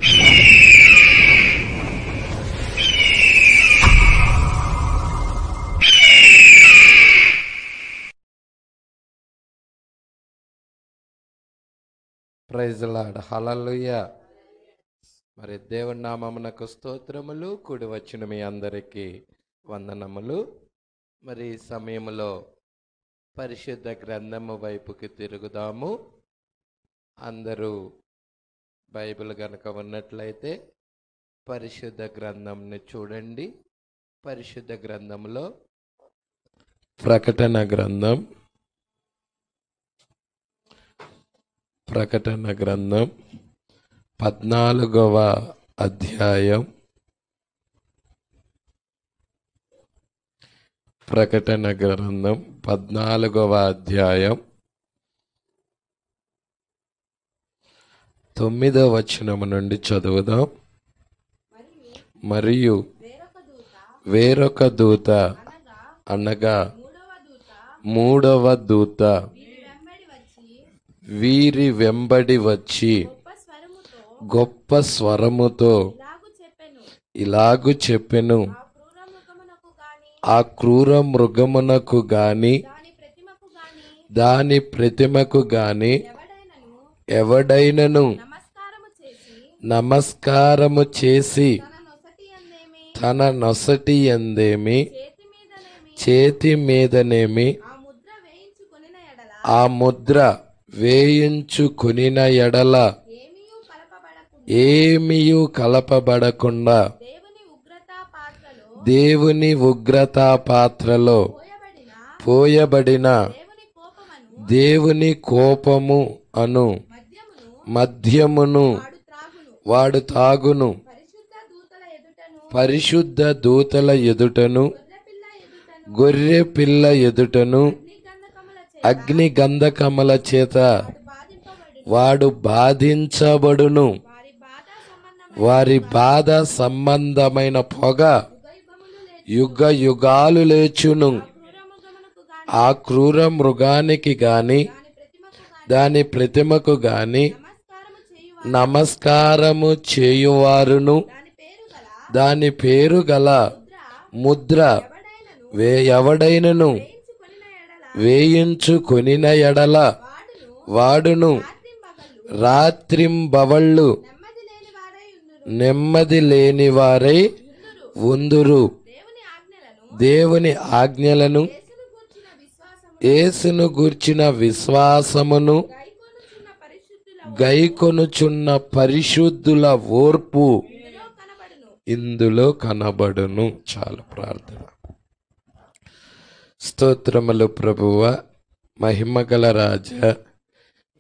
Praise lord, హల్లెలూయా. మరి దేవుని నామమునకు స్తోత్రములు. కూడి వచ్చిన మీ అందరికీ వందనములు. మరి ఈ సమయంలో పరిశుద్ధ గ్రంథము వైపుకి తిరుగుదాము. అందరూ బైబిల్ కనుక ఉన్నట్లయితే పరిశుద్ధ గ్రంథంని చూడండి. పరిశుద్ధ గ్రంథంలో ప్రకటన గ్రంథం 14వ అధ్యాయం. ప్రకటన గ్రంథం 14వ అధ్యాయం 9వ వచనం నుండి చదువుదాం. మరియు వేరొక దూత అనగా మూడవ దూత వీరి వెంబడి వచ్చి గొప్ప స్వరముతో ఇలాగు చెప్పెను, ఆ క్రూర మృగమునకు గాని దాని ప్రతిమకు గాని ఎవడైనను నమస్కారము చేసి తన నొసటి యందేమి చేతి మీదనేమి ఆ ముద్ర వేయించుకొనిన ఎడల ఏమియు కలపబడకుండా దేవుని ఉగ్రతా పాత్రలో పోయబడిన దేవుని కోపము అను మద్యమును వాడు తాగును. పరిశుద్ధ దూతల ఎదుటను గొర్రె పిల్ల ఎదుటను అగ్ని గంధకముల చేత వాడు బాధించబడును. వారి బాధ సంబంధమైన పొగ యుగ యుగాలు లేచును. ఆ క్రూర మృగానికి గాని దాని ప్రతిమకు గాని నమస్కారము చేయువారును దాని పేరు గల ముద్ర ఎవడైనను వేయించుకొనిన ఎడల వాడును రాత్రింబవళ్ళు నెమ్మది లేని వారై ఉందురు. దేవుని ఆజ్ఞలను యేసును గూర్చిన విశ్వాసమును గైకొనుచున్న పరిశుద్ధుల ఓర్పు ఇందులో కనబడును. చాలు ప్రార్థన. స్తోత్రములు ప్రభువ, మహిమగల రాజా,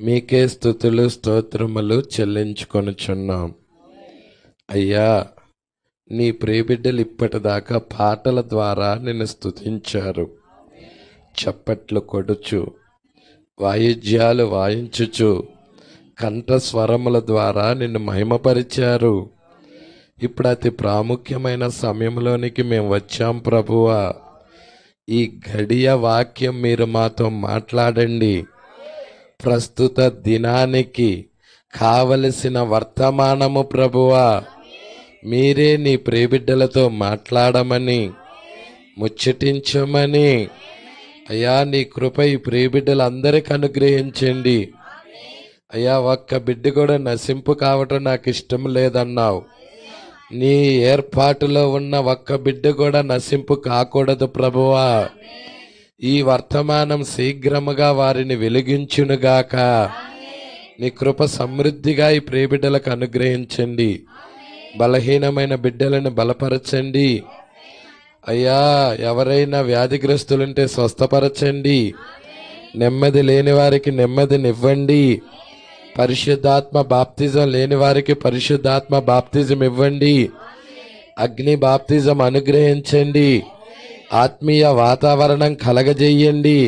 మీకే స్తుతులు స్తోత్రములు చెల్లించుకొనుచున్నాం. అయ్యా, నీ ప్రియబిడ్డలు ఇప్పటిదాకా పాటల ద్వారా నిన్ను స్తుతించారు. చప్పట్లు కొడుచు వాయిద్యాలు వాయించుచు కంఠస్వరముల ద్వారా నిన్ను మహిమపరిచారు. ఇప్పుడు అతి ప్రాముఖ్యమైన సమయంలోనికి మేము వచ్చాం ప్రభువా. ఈ గడియ వాక్యం మీరు మాతో మాట్లాడండి. ప్రస్తుత దినానికి కావలసిన వర్తమానము ప్రభువా మీరే నీ ప్రియబిడ్డలతో మాట్లాడమని ముచ్చటించమని అయ్యా నీ కృప ఈ ప్రియబిడ్డలందరికీ అనుగ్రహించండి. అయ్యా, ఒక్క బిడ్డ కూడా నశింపు కావటం నాకు ఇష్టం లేదన్నావు. నీ ఏర్పాటులో ఉన్న ఒక్క బిడ్డ కూడా నశింపు కాకూడదు ప్రభువా. ఈ వర్తమానం శీఘ్రముగా వారిని వెలిగించునుగాక. నీ కృప సమృద్ధిగా ఈ ప్రియబిడ్డలకు అనుగ్రహించండి. బలహీనమైన బిడ్డలను బలపరచండి. అయ్యా, ఎవరైనా వ్యాధిగ్రస్తులుంటే స్వస్థపరచండి. నెమ్మది లేని వారికి నెమ్మదినివ్వండి. పరిశుద్ధాత్మ బాప్తిజం లేని వారికి పరిశుద్ధాత్మ బాప్తిజం ఇవ్వండి. అగ్ని బాప్తిజం అనుగ్రహించండి. ఆత్మీయ వాతావరణం కలగజేయండి.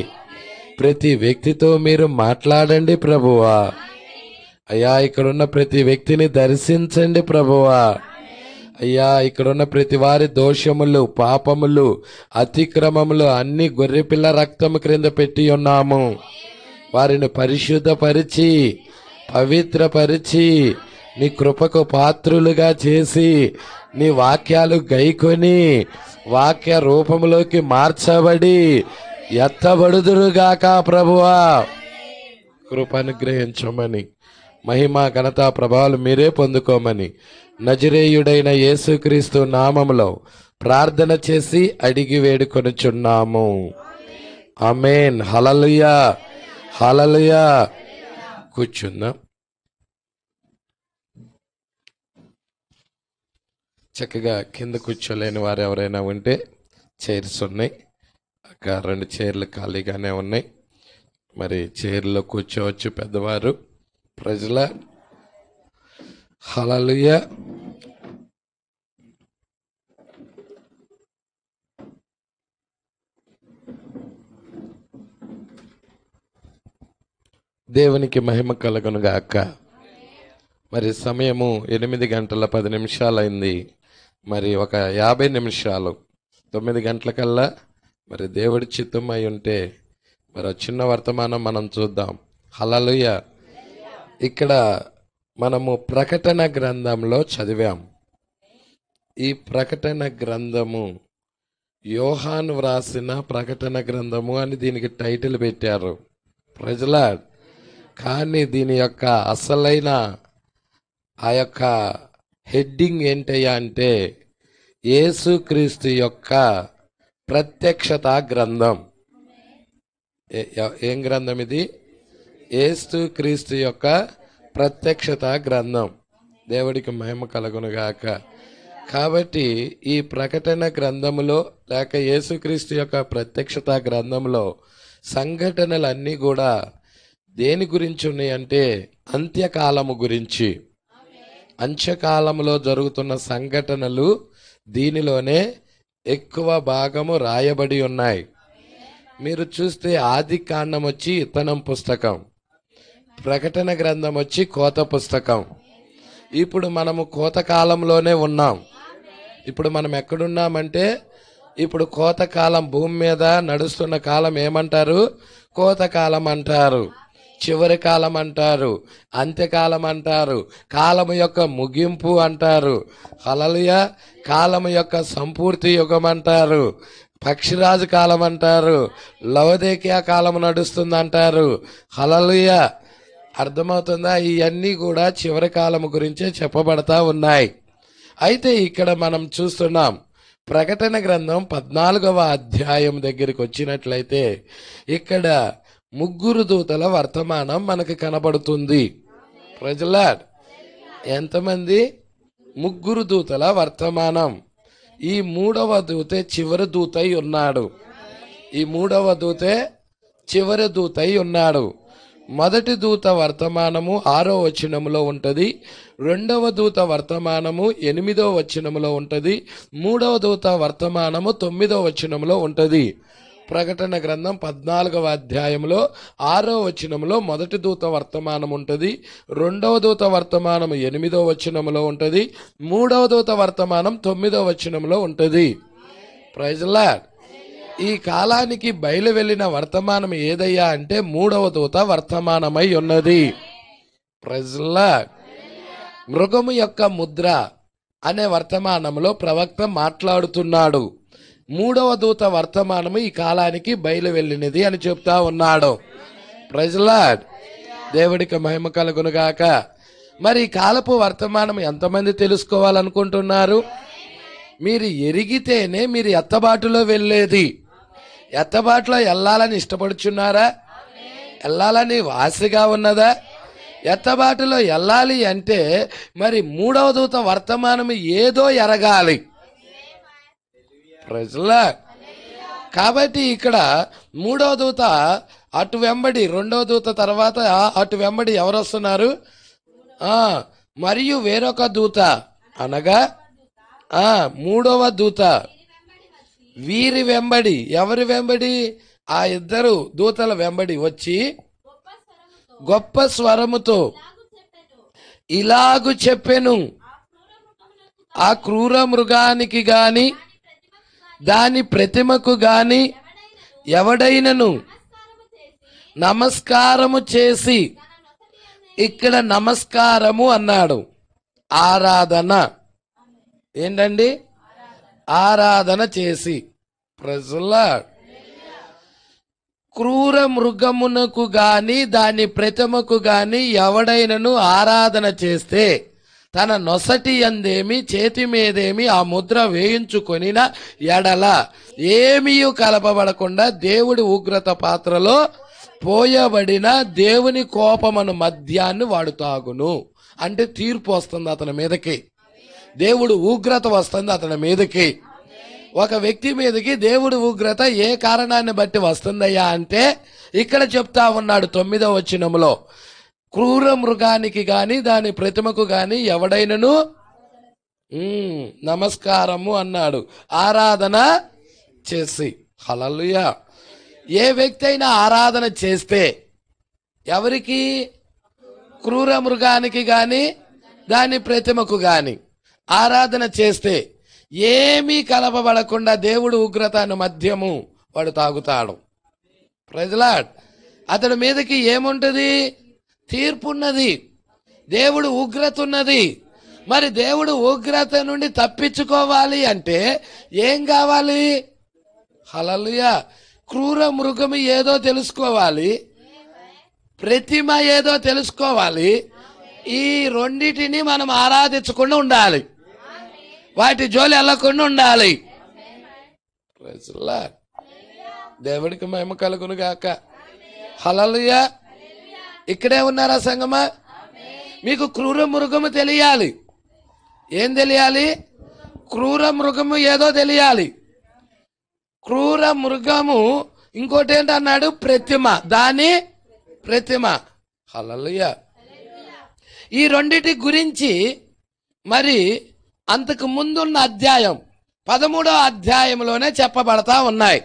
ప్రతి వ్యక్తితో మీరు మాట్లాడండి ప్రభువా. అయ్యా, ఇక్కడున్న ప్రతి వ్యక్తిని దర్శించండి ప్రభువా. అయ్యా, ఇక్కడున్న ప్రతి వారి దోషములు, పాపములు, అతిక్రమములు అన్ని గొర్రెపిల్ల రక్తము క్రింద పెట్టి ఉన్నాము. వారిని పరిశుద్ధపరిచి పవిత్రపరిచి నీ కృపకు పాత్రులుగా చేసి నీ వాక్యాలు గైకొని వాక్య రూపంలోకి మార్చబడి ఎత్తబడుదురుగాక ప్రభువా. కృప అనుగ్రహించమని, మహిమ ఘనత ప్రభావాలు మీరే పొందుకోమని నజరేయుడైన యేసుక్రీస్తు నామములో ప్రార్థన చేసి అడిగి వేడుకొనుచున్నాము. ఆమేన్. హల్లెలూయా, హల్లెలూయా. కూర్చుందాం. చక్కగా కింద కూర్చోలేని వారు ఎవరైనా ఉంటే చైర్స్ ఉన్నాయి, అక్కడ 2 చైర్లు ఖాళీగానే ఉన్నాయి. మరి చైర్లో కూర్చోవచ్చు పెద్దవారు. ప్రజల హల్లెలూయా. దేవునికి మహిమ కలుగును గాక. మరి సమయము 8:10 అయింది. మరి ఒక 50 నిమిషాలు 9 గంటలకల్లా మరి దేవుడి చిత్తం అయి ఉంటే మరి చిన్న వర్తమానం మనం చూద్దాం. హల్లెలూయా. ఇక్కడ మనము ప్రకటన గ్రంథంలో చదివాం. ఈ ప్రకటన గ్రంథము యోహాను వ్రాసిన ప్రకటన గ్రంథము అని దీనికి టైటిల్ పెట్టారు ప్రజలా. కానీ దీని యొక్క అసలైన ఆ యొక్క హెడ్డింగ్ ఏంటయ్యా అంటే యేసుక్రీస్తు యొక్క ప్రత్యక్షత గ్రంథం. ఏం గ్రంథం ఇది? యేసుక్రీస్తు యొక్క ప్రత్యక్షత గ్రంథం. దేవుడికి మహిమ కలుగునుగాక. కాబట్టి ఈ ప్రకటన గ్రంథములో లేక యేసుక్రీస్తు యొక్క ప్రత్యక్షత గ్రంథంలో సంఘటనలన్నీ కూడా దేని గురించి ఉన్నాయంటే అంత్యకాలము గురించి. అంత్యకాలంలో జరుగుతున్న సంఘటనలు దీనిలోనే ఎక్కువ భాగము రాయబడి ఉన్నాయి. మీరు చూస్తే ఆది కాండం వచ్చి ఇత్తనం పుస్తకం, ప్రకటన గ్రంథం వచ్చి కోత పుస్తకం. ఇప్పుడు మనము కోతకాలంలోనే ఉన్నాం. ఇప్పుడు మనం ఎక్కడున్నామంటే ఇప్పుడు కోతకాలం, భూమి మీద నడుస్తున్న కాలం ఏమంటారు? కోతకాలం అంటారు, చివరి కాలం అంటారు, అంత్యకాలం అంటారు, కాలము యొక్క ముగింపు అంటారు. హల్లెలూయా. కాలము యొక్క సంపూర్తి యుగం అంటారు, పక్షిరాజు కాలం అంటారు, లవోదికీయ కాలం నడుస్తుంది అంటారు. హల్లెలూయా. అర్థమవుతుందా? ఇవన్నీ కూడా చివరి కాలము గురించే చెప్పబడతా ఉన్నాయి. అయితే ఇక్కడ మనం చూస్తున్నాం ప్రకటన గ్రంథం 14వ అధ్యాయం దగ్గరికి వచ్చినట్లయితే ఇక్కడ 3 దూతల వర్తమానం మనకు కనబడుతుంది. ప్రజలా ఎంతమంది? 3 దూతల వర్తమానం. ఈ 3వ దూతే చివరి దూతై ఉన్నాడు. ఈ 3వ దూతే చివరి దూతై ఉన్నాడు. మొదటి దూత వర్తమానము 6వ వచనములో ఉంటది, 2వ దూత వర్తమానము 8వ వచనములో ఉంటది, 3వ దూత వర్తమానము 9వ వచనములో ఉంటది. ప్రకటన గ్రంథం 14వ అధ్యాయంలో 6వ వచనంలో మొదటి దూత వర్తమానం ఉంటది, 2వ దూత వర్తమానం 8వ వచనంలో ఉంటది, 3వ దూత వర్తమానం 9వ వచనంలో ఉంటది. Praise lord. ఈ కాలానికి బయలు వెళ్ళిన వర్తమానం ఏదయ్యా అంటే 3వ దూత వర్తమానమై ఉన్నది. Praise Lord. మృగము యొక్క ముద్ర అనే వర్తమానంలో ప్రవక్త మాట్లాడుతున్నాడు. 3వ దూత వర్తమానము ఈ కాలానికి బయలు వెళ్ళినది అని చెప్తా ఉన్నాడు. Praise lord. దేవుడికి మహిమ కలుగునుగాక. మరి ఈ కాలపు వర్తమానం ఎంతమంది తెలుసుకోవాలనుకుంటున్నారు? మీరు ఎరిగితేనే మీరు ఎత్తబాటులో వెళ్ళేది. ఎత్తబాటులో వెళ్ళాలని ఇష్టపడుచున్నారా? వెళ్ళాలని ఆశగా ఉన్నదా? ఎత్తబాటులో వెళ్ళాలి అంటే మరి 3వ దూత వర్తమానం ఏదో ఎరగాలి. ప్రజలా. కాబట్టి ఇక్కడ 3వ దూత అటు వెంబడి, 2వ దూత తర్వాత అటు వెంబడి ఎవరు వస్తున్నారు? మరియు వేరొక దూత అనగా 3వ దూత వీరి వెంబడి, ఎవరి వెంబడి? ఆ 2 దూతల వెంబడి వచ్చి గొప్ప స్వరముతో ఇలాగు చెప్పెను, ఆ క్రూర మృగానికి గాని దాని ప్రతిమకు గాని ఎవడైనను నమస్కారము చేసి, ఇక్కడ నమస్కారము అన్నాడు. ఆరాధన. ఏంటండి? ఆరాధన చేసి. ప్రజల క్రూర మృగమునకు గాని దాని ప్రతిమకు గాని ఎవడైనను ఆరాధన చేస్తే తన నొసటి యందేమి చేతి మీదేమి ఆ ముద్ర వేయించుకొనిన ఎడల ఏమీయు కలపబడకుండా దేవుడి ఉగ్రత పాత్రలో పోయబడిన దేవుని కోపమను మద్యాన్ని వాడు తాగును. అంటే తీర్పు వస్తుంది అతని మీదకి, దేవుడు ఉగ్రత వస్తుంది అతని మీదకి. ఒక వ్యక్తి మీదకి దేవుడి ఉగ్రత ఏ కారణాన్ని బట్టి వస్తుందయ్యా అంటే ఇక్కడ చెప్తా ఉన్నాడు 9వ వచనంలో, క్రూర మృగానికి గాని దాని ప్రతిమకు గాని ఎవడైనను నమస్కారము అన్నాడు, ఆరాధన చేసి. హల్లెలూయా. ఏ వ్యక్తి అయినా ఆరాధన చేస్తే ఎవరికి? క్రూర మృగానికి గాని దాని ప్రతిమకు గాని ఆరాధన చేస్తే ఏమీ కలపబడకుండా దేవుడు ఉగ్రతను మద్యము వాడు తాగుతాడు. Praise Lord. అతడి మీదకి ఏముంటది? తీర్పున్నది, దేవుడు ఉగ్రత ఉన్నది. మరి దేవుడు ఉగ్రత నుండి తప్పించుకోవాలి అంటే ఏం కావాలి? హల్లెలూయా. క్రూర మృగము ఏదో తెలుసుకోవాలి, ప్రతిమ ఏదో తెలుసుకోవాలి. ఈ రెండిటిని మనం ఆరాధించకుండా ఉండాలి, వాటి జోలి వెళ్ళకుండా ఉండాలి. దేవుడికి మహిమ కలుగును గాక. హల్లెలూయా. ఇక్కడే ఉన్నారా సంగమా? మీకు క్రూర మృగము తెలియాలి. ఏం తెలియాలి? క్రూర మృగము ఏదో తెలియాలి. క్రూర మృగము ఇంకోటి ఏంటన్నాడు? ప్రతిమ, దాని ప్రతిమ. హల్లెలూయా. ఈ రెండిటి గురించి మరి అంతకు ముందున్న అధ్యాయం 13వ అధ్యాయంలోనే చెప్పబడతా ఉన్నాయి.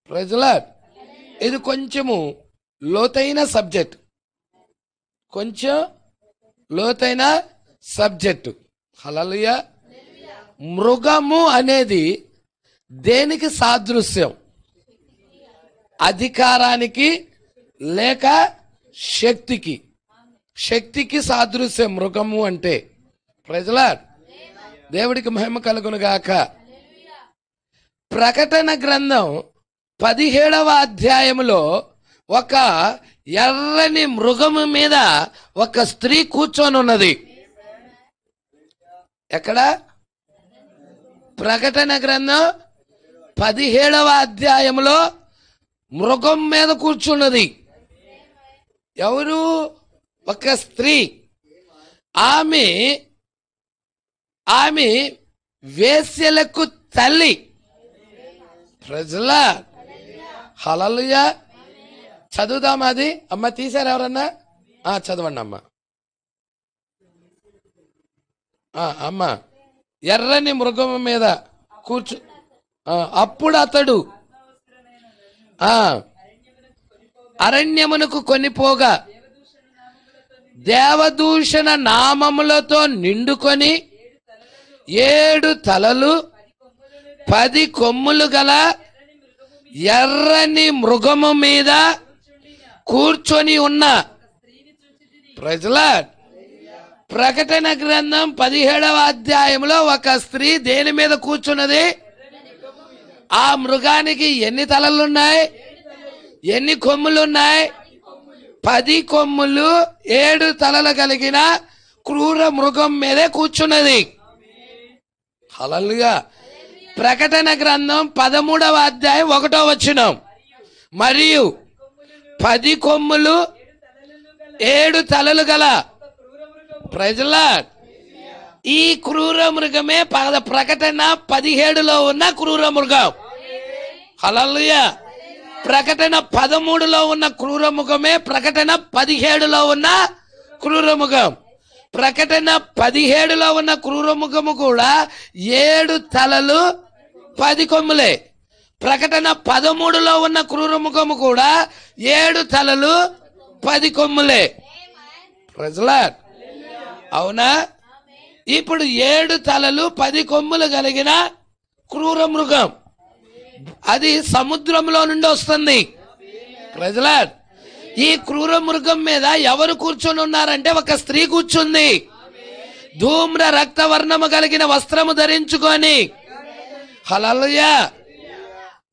Praise lord. ఇది కొంచెము లోతైన సబ్జెక్ట్, కొంచెం లోతైన సబ్జెక్టు. హల్లెలూయా. మృగము అనేది దేనికి సాదృశ్యం? అధికారానికి లేక శక్తికి. శక్తికి సాదృశ్యం మృగము అంటే. Praise lord. దేవుడికి మహిమ కలుగును గాక. ప్రకటన గ్రంథం 17వ అధ్యాయంలో ఒక ఎర్రని మృగము మీద ఒక స్త్రీ కూర్చొని ఉన్నది. ఎక్కడ? ప్రకటన గ్రంథం 17వ అధ్యాయంలో మృగం మీద కూర్చున్నది. ఎవరు? ఒక స్త్రీ. ఆమె వేశ్యలకు తల్లి. ప్రజలా హల్లెలూయా. చదువుదామా అది? అమ్మ తీశారు ఎవరన్నా? చదవండి అమ్మ. అమ్మ, ఎర్రని మృగము మీద కూర్చు. అప్పుడు అతడు అరణ్యమునకు కొనిపోగా దేవదూషణ నామములతో నిండుకొని 7 తలలు 10 కొమ్ములు గల ఎర్రని మృగము మీద కూర్చొని ఉన్న. Praise lord. ప్రకటన గ్రంథం 17వ అధ్యాయంలో ఒక స్త్రీ దేని మీద కూర్చున్నది? ఆ మృగానికి ఎన్ని తలలున్నాయి? ఎన్ని కొమ్ములున్నాయి? 10 కొమ్ములు 7 తలలు కలిగిన క్రూర మృగం మీదే కూర్చున్నది. హల్లెలూయా. ప్రకటన గ్రంథం 13వ అధ్యాయం 1వ వచనం. మరియు 10 కొమ్ములు 7 తలలు గల. Praise lord. ఈ క్రూర మృగమే ప్రకటన 17లో ఉన్న క్రూర మృగం. హల్లెలూయా. ప్రకటన 13లో ఉన్న క్రూర మృగమే ప్రకటన 17లో ఉన్న క్రూర మృగం. ప్రకటన 17లో ఉన్న క్రూర మృగము కూడా 7 తలలు 10 కొమ్ములే. ప్రకటన 13లో ఉన్న క్రూర మృగము కూడా 7 తలలు 10 కొమ్ములే. Praise lord. అవునా? ఇప్పుడు 7 తలలు 10 కొమ్ములు కలిగిన క్రూర మృగం అది సముద్రంలో నుండి వస్తుంది. Praise lord. ఈ క్రూర మృగం మీద ఎవరు కూర్చొని ఉన్నారంటే ఒక స్త్రీ కూర్చుంది. ధూమ్ర రక్తవర్ణము కలిగిన వస్త్రము ధరించుకొని, హల్లెలూయా,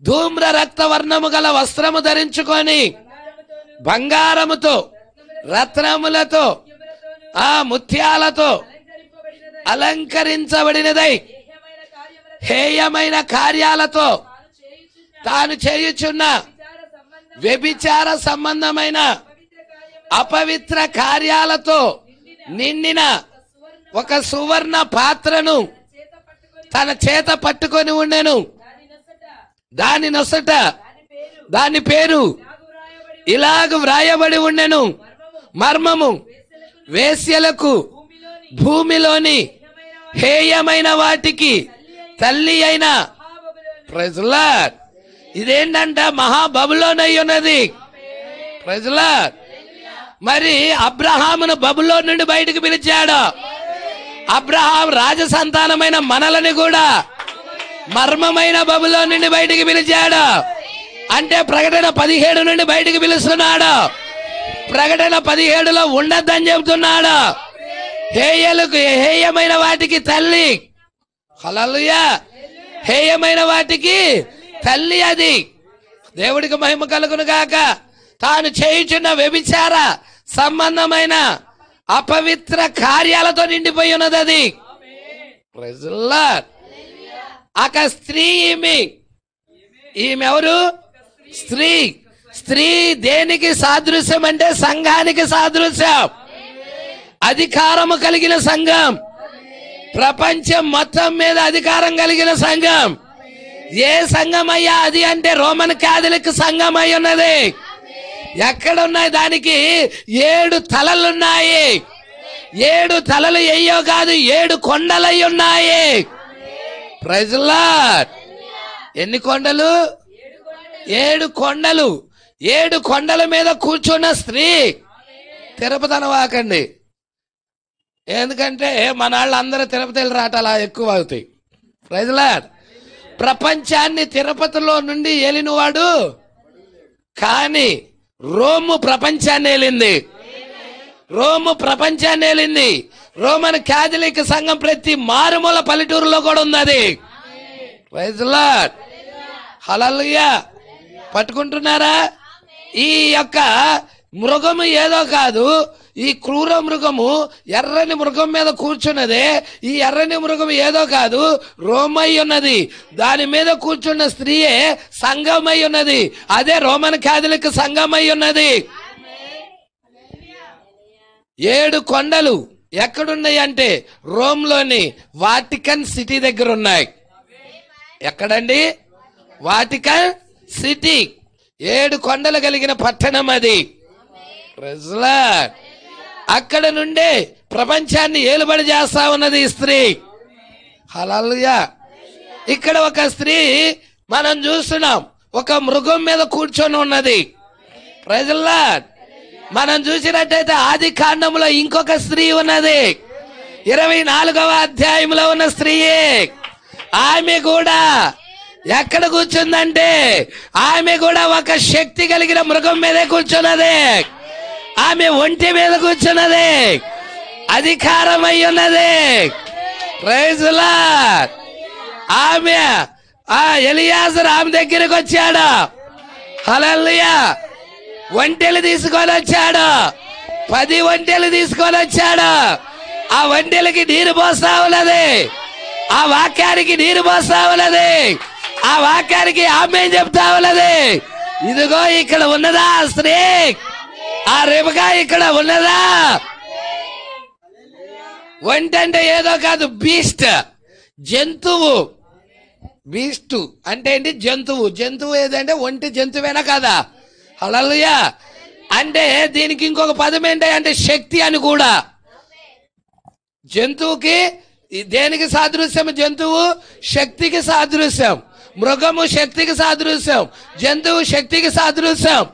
ధూమ్ర రక్తవర్ణము గల వస్త్రము ధరించుకొని, బంగారముతో రత్నములతో ఆ ముత్యాలతో అలంకరించబడినదై హేయమైన కార్యాలతో తాను చేయుచున్న వ్యభిచార సంబంధమైన అపవిత్ర కార్యాలతో నిండిన ఒక సువర్ణ పాత్రను తన చేత పట్టుకొని ఉండెను. దాని నొసట దాని పేరు ఇలాగ వ్రాయబడి ఉండెను, మర్మము వేశ్యలకు భూమిలోని హేయమైన వాటికి తల్లి అయిన. Praise lord. ఇదేంటంట? మహాబబులోన్ అయి ఉన్నది. Praise lord. మరి అబ్రహామును బబులోన్ నుండి బయటకు పిలిచాడు. అబ్రహాం రాజసంతానమైన మనలని కూడా మర్మమైన బబులోన్ నుండి బయటికి పిలిచాడు. అంటే ప్రకటన 17 నుండి బయటికి పిలుస్తున్నాడు. ప్రకటన 17లో ఉండద్దని చెబుతున్నాడు. హేయమైన వాటికి తల్లి. హల్లెలూయా. హేయమైన వాటికి తల్లి అది. దేవుడికి మహిమ కలుగును గాక. తాను చేయుచున్న వ్యభిచార సంబంధమైన అపవిత్ర కార్యాలతో నిండిపోయి ఉన్నది అది. Praise lord. ఒక స్త్రీ ఈమె ఎవరు? స్త్రీ. స్త్రీ దేనికి సాదృశ్యం అంటే సంఘానికి సాదృశ్యం. అధికారము కలిగిన సంఘం, ప్రపంచం మొత్తం మీద అధికారం కలిగిన సంఘం. ఏ సంఘం అయ్యా అది అంటే రోమన్ క్యాథలిక్ సంఘం అయి ఉన్నది. ఎక్కడున్నాయి? దానికి 7 తలలున్నాయి. 7 తలలు అయ్యో కాదు, 7 కొండలై ఉన్నాయి. Praise lord. ఎన్ని కొండలు? 7 కొండలు. 7 కొండల మీద కూర్చున్న స్త్రీ. తిరుపతి అనవాకండి, ఎందుకంటే మన వాళ్ళందరూ తిరుపతి వెళ్ళి రాటాలా ఎక్కువ అవుతాయి. Praise lord. ప్రపంచాన్ని తిరుపతిలో నుండి ఏలినవాడు, కానీ రోము ప్రపంచాన్ని ఏలింది. రోము ప్రపంచాన్ని ఏలింది. రోమన్ క్యాథలిక్ సంఘం ప్రతి మారుమూల పల్లెటూరులో కూడా ఉన్నది. Praise lord. హల్లెలూయా. పట్టుకుంటున్నారా? ఈ యొక్క మృగము ఏదో కాదు, ఈ క్రూర మృగము ఎర్రని మృగం మీద కూర్చున్నదే. ఈ ఎర్రని మృగం ఏదో కాదు, రోమై ఉన్నది. దాని మీద కూర్చున్న స్త్రీయే సంఘమై ఉన్నది. అదే రోమన్ క్యాథలిక్ సంఘమై ఉన్నది. 7 కొండలు ఎక్కడున్నాయి అంటే రోమ్లోని వాటికన్ సిటీ దగ్గర ఉన్నాయి. ఎక్కడండి? Vatican city. 7 కొండలు కలిగిన పట్టణం అది. Praise lord. అక్కడ నుండే ప్రపంచాన్ని ఏలుబడి చేస్తా ఉన్నది ఈ స్త్రీ. హల్లెలూయా. ఇక్కడ ఒక స్త్రీ మనం చూస్తున్నాం, ఒక మృగం మీద కూర్చొని ఉన్నది. Praise lord. మనం చూసినట్టయితే ఆది కాండంలో ఇంకొక స్త్రీ ఉన్నది. 24వ అధ్యాయంలో ఉన్న స్త్రీయే. ఆమె కూడా ఎక్కడ కూర్చుందంటే ఆమె కూడా ఒక శక్తి కలిగిన మృగం మీదే కూర్చున్నది. ఆమె ఒంటి మీద కూర్చున్నది, అధికారం అయి ఉన్నది. Praise lord. ఆమె ఎలియాజరు ఆమె దగ్గరికి వచ్చాడు. హల్లెలూయా. ఒంటెలు తీసుకొని వచ్చాడు. 10 ఒంటెలు తీసుకొని వచ్చాడు. ఆ ఒంటెలకి నీరు పోస్తా ఉన్నది. ఆ వాక్యానికి నీరు పోస్తా ఉన్నది. ఆ వాక్యానికి ఆమె చెప్తా ఉన్నది. ఇదిగో ఇక్కడ ఉన్నదా స్త్రీ? ఆ రేపుగా ఇక్కడ ఉన్నదా? ఒంటె అంటే ఏదో కాదు, బీస్ట్, జంతువు. బీస్ట్ అంటే ఏంటి? జంతువు. జంతువు ఏదంటే ఒంటి జంతువేనా కాదా? హల్లెలూయా. అంటే దీనికి ఇంకొక పదం ఏంటి అంటే శక్తి అని కూడా. జంతువుకి దేనికి సాదృశ్యం? జంతువు శక్తికి సాదృశ్యం. మృగము శక్తికి సాదృశ్యం. జంతువు శక్తికి సాదృశ్యం.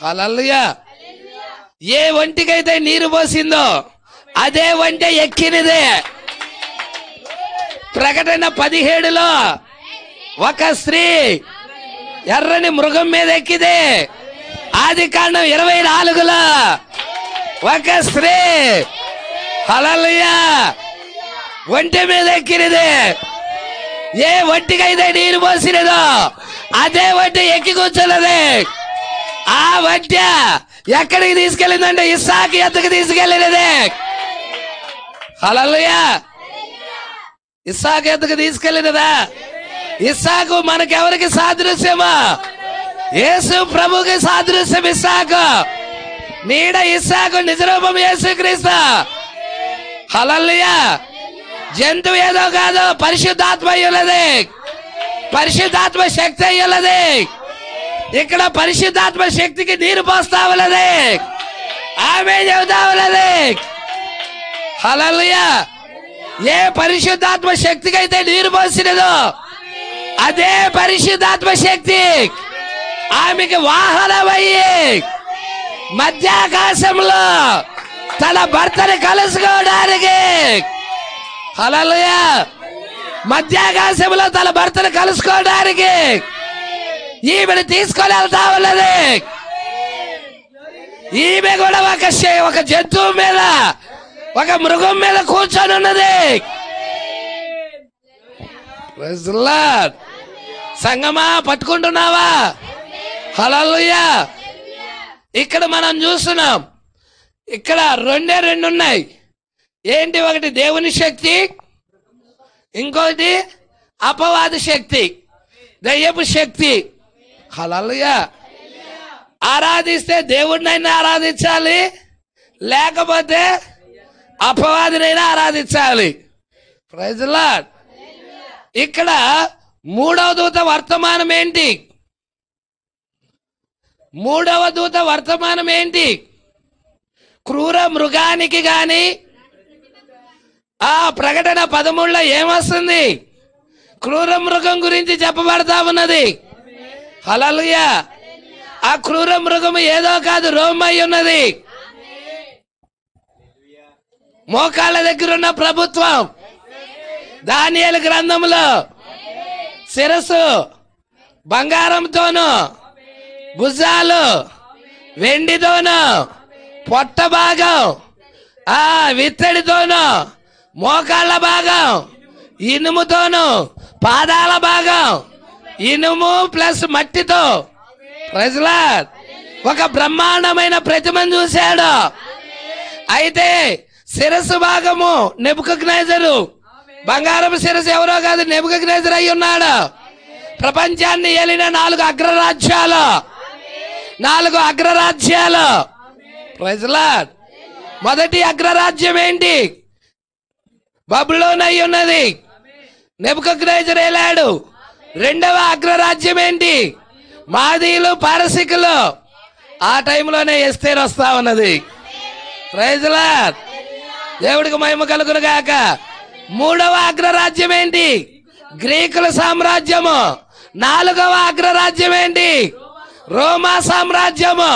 హల్లెలూయా. ఏ ఒంటికైతే నీరు పోసిందో అదే ఒంటె ఎక్కినదే. ప్రకటన 17లో ఒక స్త్రీ ఎర్రని మృగం మీద ఎక్కిదే. ఆది కాండం 24లో ఒక స్త్రీ. హల్లెలూయా. ఒంటి మీద ఎక్కినది. ఏ ఒంటికైతే నీరు పోసినదో అదే ఒంటి ఎక్కి కూర్చున్నది. ఆ ఒంటె ఎక్కడికి తీసుకెళ్ళిందంటే ఇస్సాకు ఎద్దకు తీసుకెళ్ళినది. హల్లెలూయా. ఇస్సాకు ఎద్దకు తీసుకెళ్ళినదా? ఇస్సాకు మనకెవరికి సాదృశ్యమా? యేసు ప్రభుకి సాదృశ్యం ఇస్సాకు. నీడ ఇస్సాకు, నిజరూపం యేసుక్రీస్తు. హల్లెలూయా. జంతువు ఏదో కాదు, పరిశుద్ధాత్మ అయ్యున్నది, పరిశుద్ధాత్మ శక్తి అయ్యున్నది. ఇక్కడ పరిశుద్ధాత్మ శక్తికి నీరు పోస్తా ఉన్నది. ఆమె చెబుతా ఉన్నది. హల్లెలూయా. ఏ పరిశుద్ధాత్మ శక్తికి అయితే నీరు పోసినదో అదే పరిశుద్ధాత్మ శక్తి ఆమెకి వాహనమయ్యి మధ్యాకాశంలో తన భర్తని కలుసుకోవడానికి, హల్లెలూయా, మధ్యాకాశంలో తన భర్తను కలుసుకోవడానికి ఈమెను తీసుకొని వెళ్తా ఉన్నది. ఈమె కూడా ఒక జంతువు మీద, ఒక మృగం మీద కూర్చొని ఉన్నది. సంగమా, పట్టుకుంటున్నావా? హల్లెలూయా. ఇక్కడ మనం చూస్తున్నాం, ఇక్కడ రెండు ఉన్నాయి. ఏంటి? ఒకటి దేవుని శక్తి, ఇంకోటి అపవాది శక్తి, దయ్యపు శక్తి. హల్లెలూయా. ఆరాధిస్తే దేవుడినైనా ఆరాధించాలి, లేకపోతే అపవాదినైనా ఆరాధించాలి. Praise the lord. ఇక్కడ మూడవ దూత వర్తమానం ఏంటి? మూడవ దూత వర్తమానం ఏంటి? క్రూర మృగానికి గాని ఆ ప్రకటన 13లో ఏమొస్తుంది? క్రూర మృగం గురించి చెప్పబడతా ఉన్నది. హల్లెలూయా. ఆ క్రూర మృగము ఏదో కాదు, రోమై ఉన్నది. మోకాళ్ళ దగ్గర ఉన్న ప్రభుత్వం. దానియేలు గ్రంథంలో శిరస్సు బంగారంతోను, భుజాలు వెండితోను, పొట్ట భాగం విత్తడితోను, మోకాళ్ళ భాగం ఇనుముతోను, పాదాల భాగం ఇనుము ప్లస్ మట్టితో. Praise the lord. ఒక బ్రహ్మాండమైన ప్రతిమను చూశాడు. అయితే శిరస్సు భాగము నెబుకద్నెజరు, బంగారపు శిరస్సు ఎవరో కాదు, నెబుకద్నెజరు అయి ఉన్నాడు. ప్రపంచాన్ని ఏలిన 4 అగ్రరాజ్యాలు, 4 అగ్రరాజ్యాలు. Praise the lord. మొదటి అగ్రరాజ్యం ఏంటి? బబులోన్ అయి ఉన్నది. నెబుకద్నెజరు ఏలాడు. రెండవ అగ్రరాజ్యం ఏంటి? మాదీలు, పారసికులు. ఆ టైంలోనే ఎస్తేరు వస్తా ఉన్నది. Praise the lord. దేవుడికి మహిమ కలుగును గాక. మూడవ అగ్రరాజ్యం ఏంటి? గ్రీకుల సామ్రాజ్యము. 4వ అగ్రరాజ్యం ఏంటి? రోమా సామ్రాజ్యము.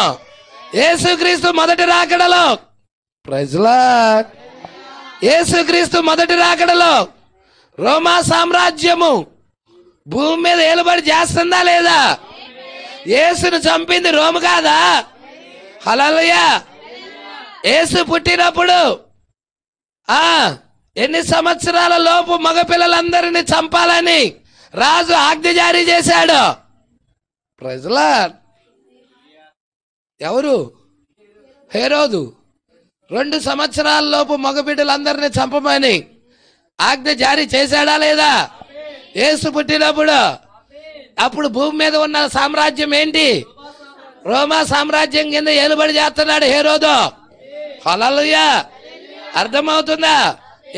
యేసుక్రీస్తు మొదటి రాకడలో, ప్రైజ్ ది లార్డ్, యేసుక్రీస్తు మొదటి రాకడలో రోమా సామ్రాజ్యము భూమి మీద ఏలుబడి చేస్తుందా లేదా? యేసును చంపింది రోము కాదా? హల్లెలూయా. యేసు పుట్టినప్పుడు ఎన్ని సంవత్సరాల లోపు మగపిల్లలందరినీ చంపాలని రాజు ఆజ్ఞ జారీ చేశాడు. Praise the lord. ఎవరు? హేరోదు. 2 సంవత్సరాల లోపు మగబిడ్డలందరినీ చంపమని ఆజ్ఞ జారీ చేశాడా లేదా? యేసు పుట్టినప్పుడు. అప్పుడు భూమి మీద ఉన్న సామ్రాజ్యం ఏంటి? రోమా సామ్రాజ్యం కింద ఏలుబడి చేస్తున్నాడు హేరోదు. హల్లెలూయా. అర్థమవుతుందా?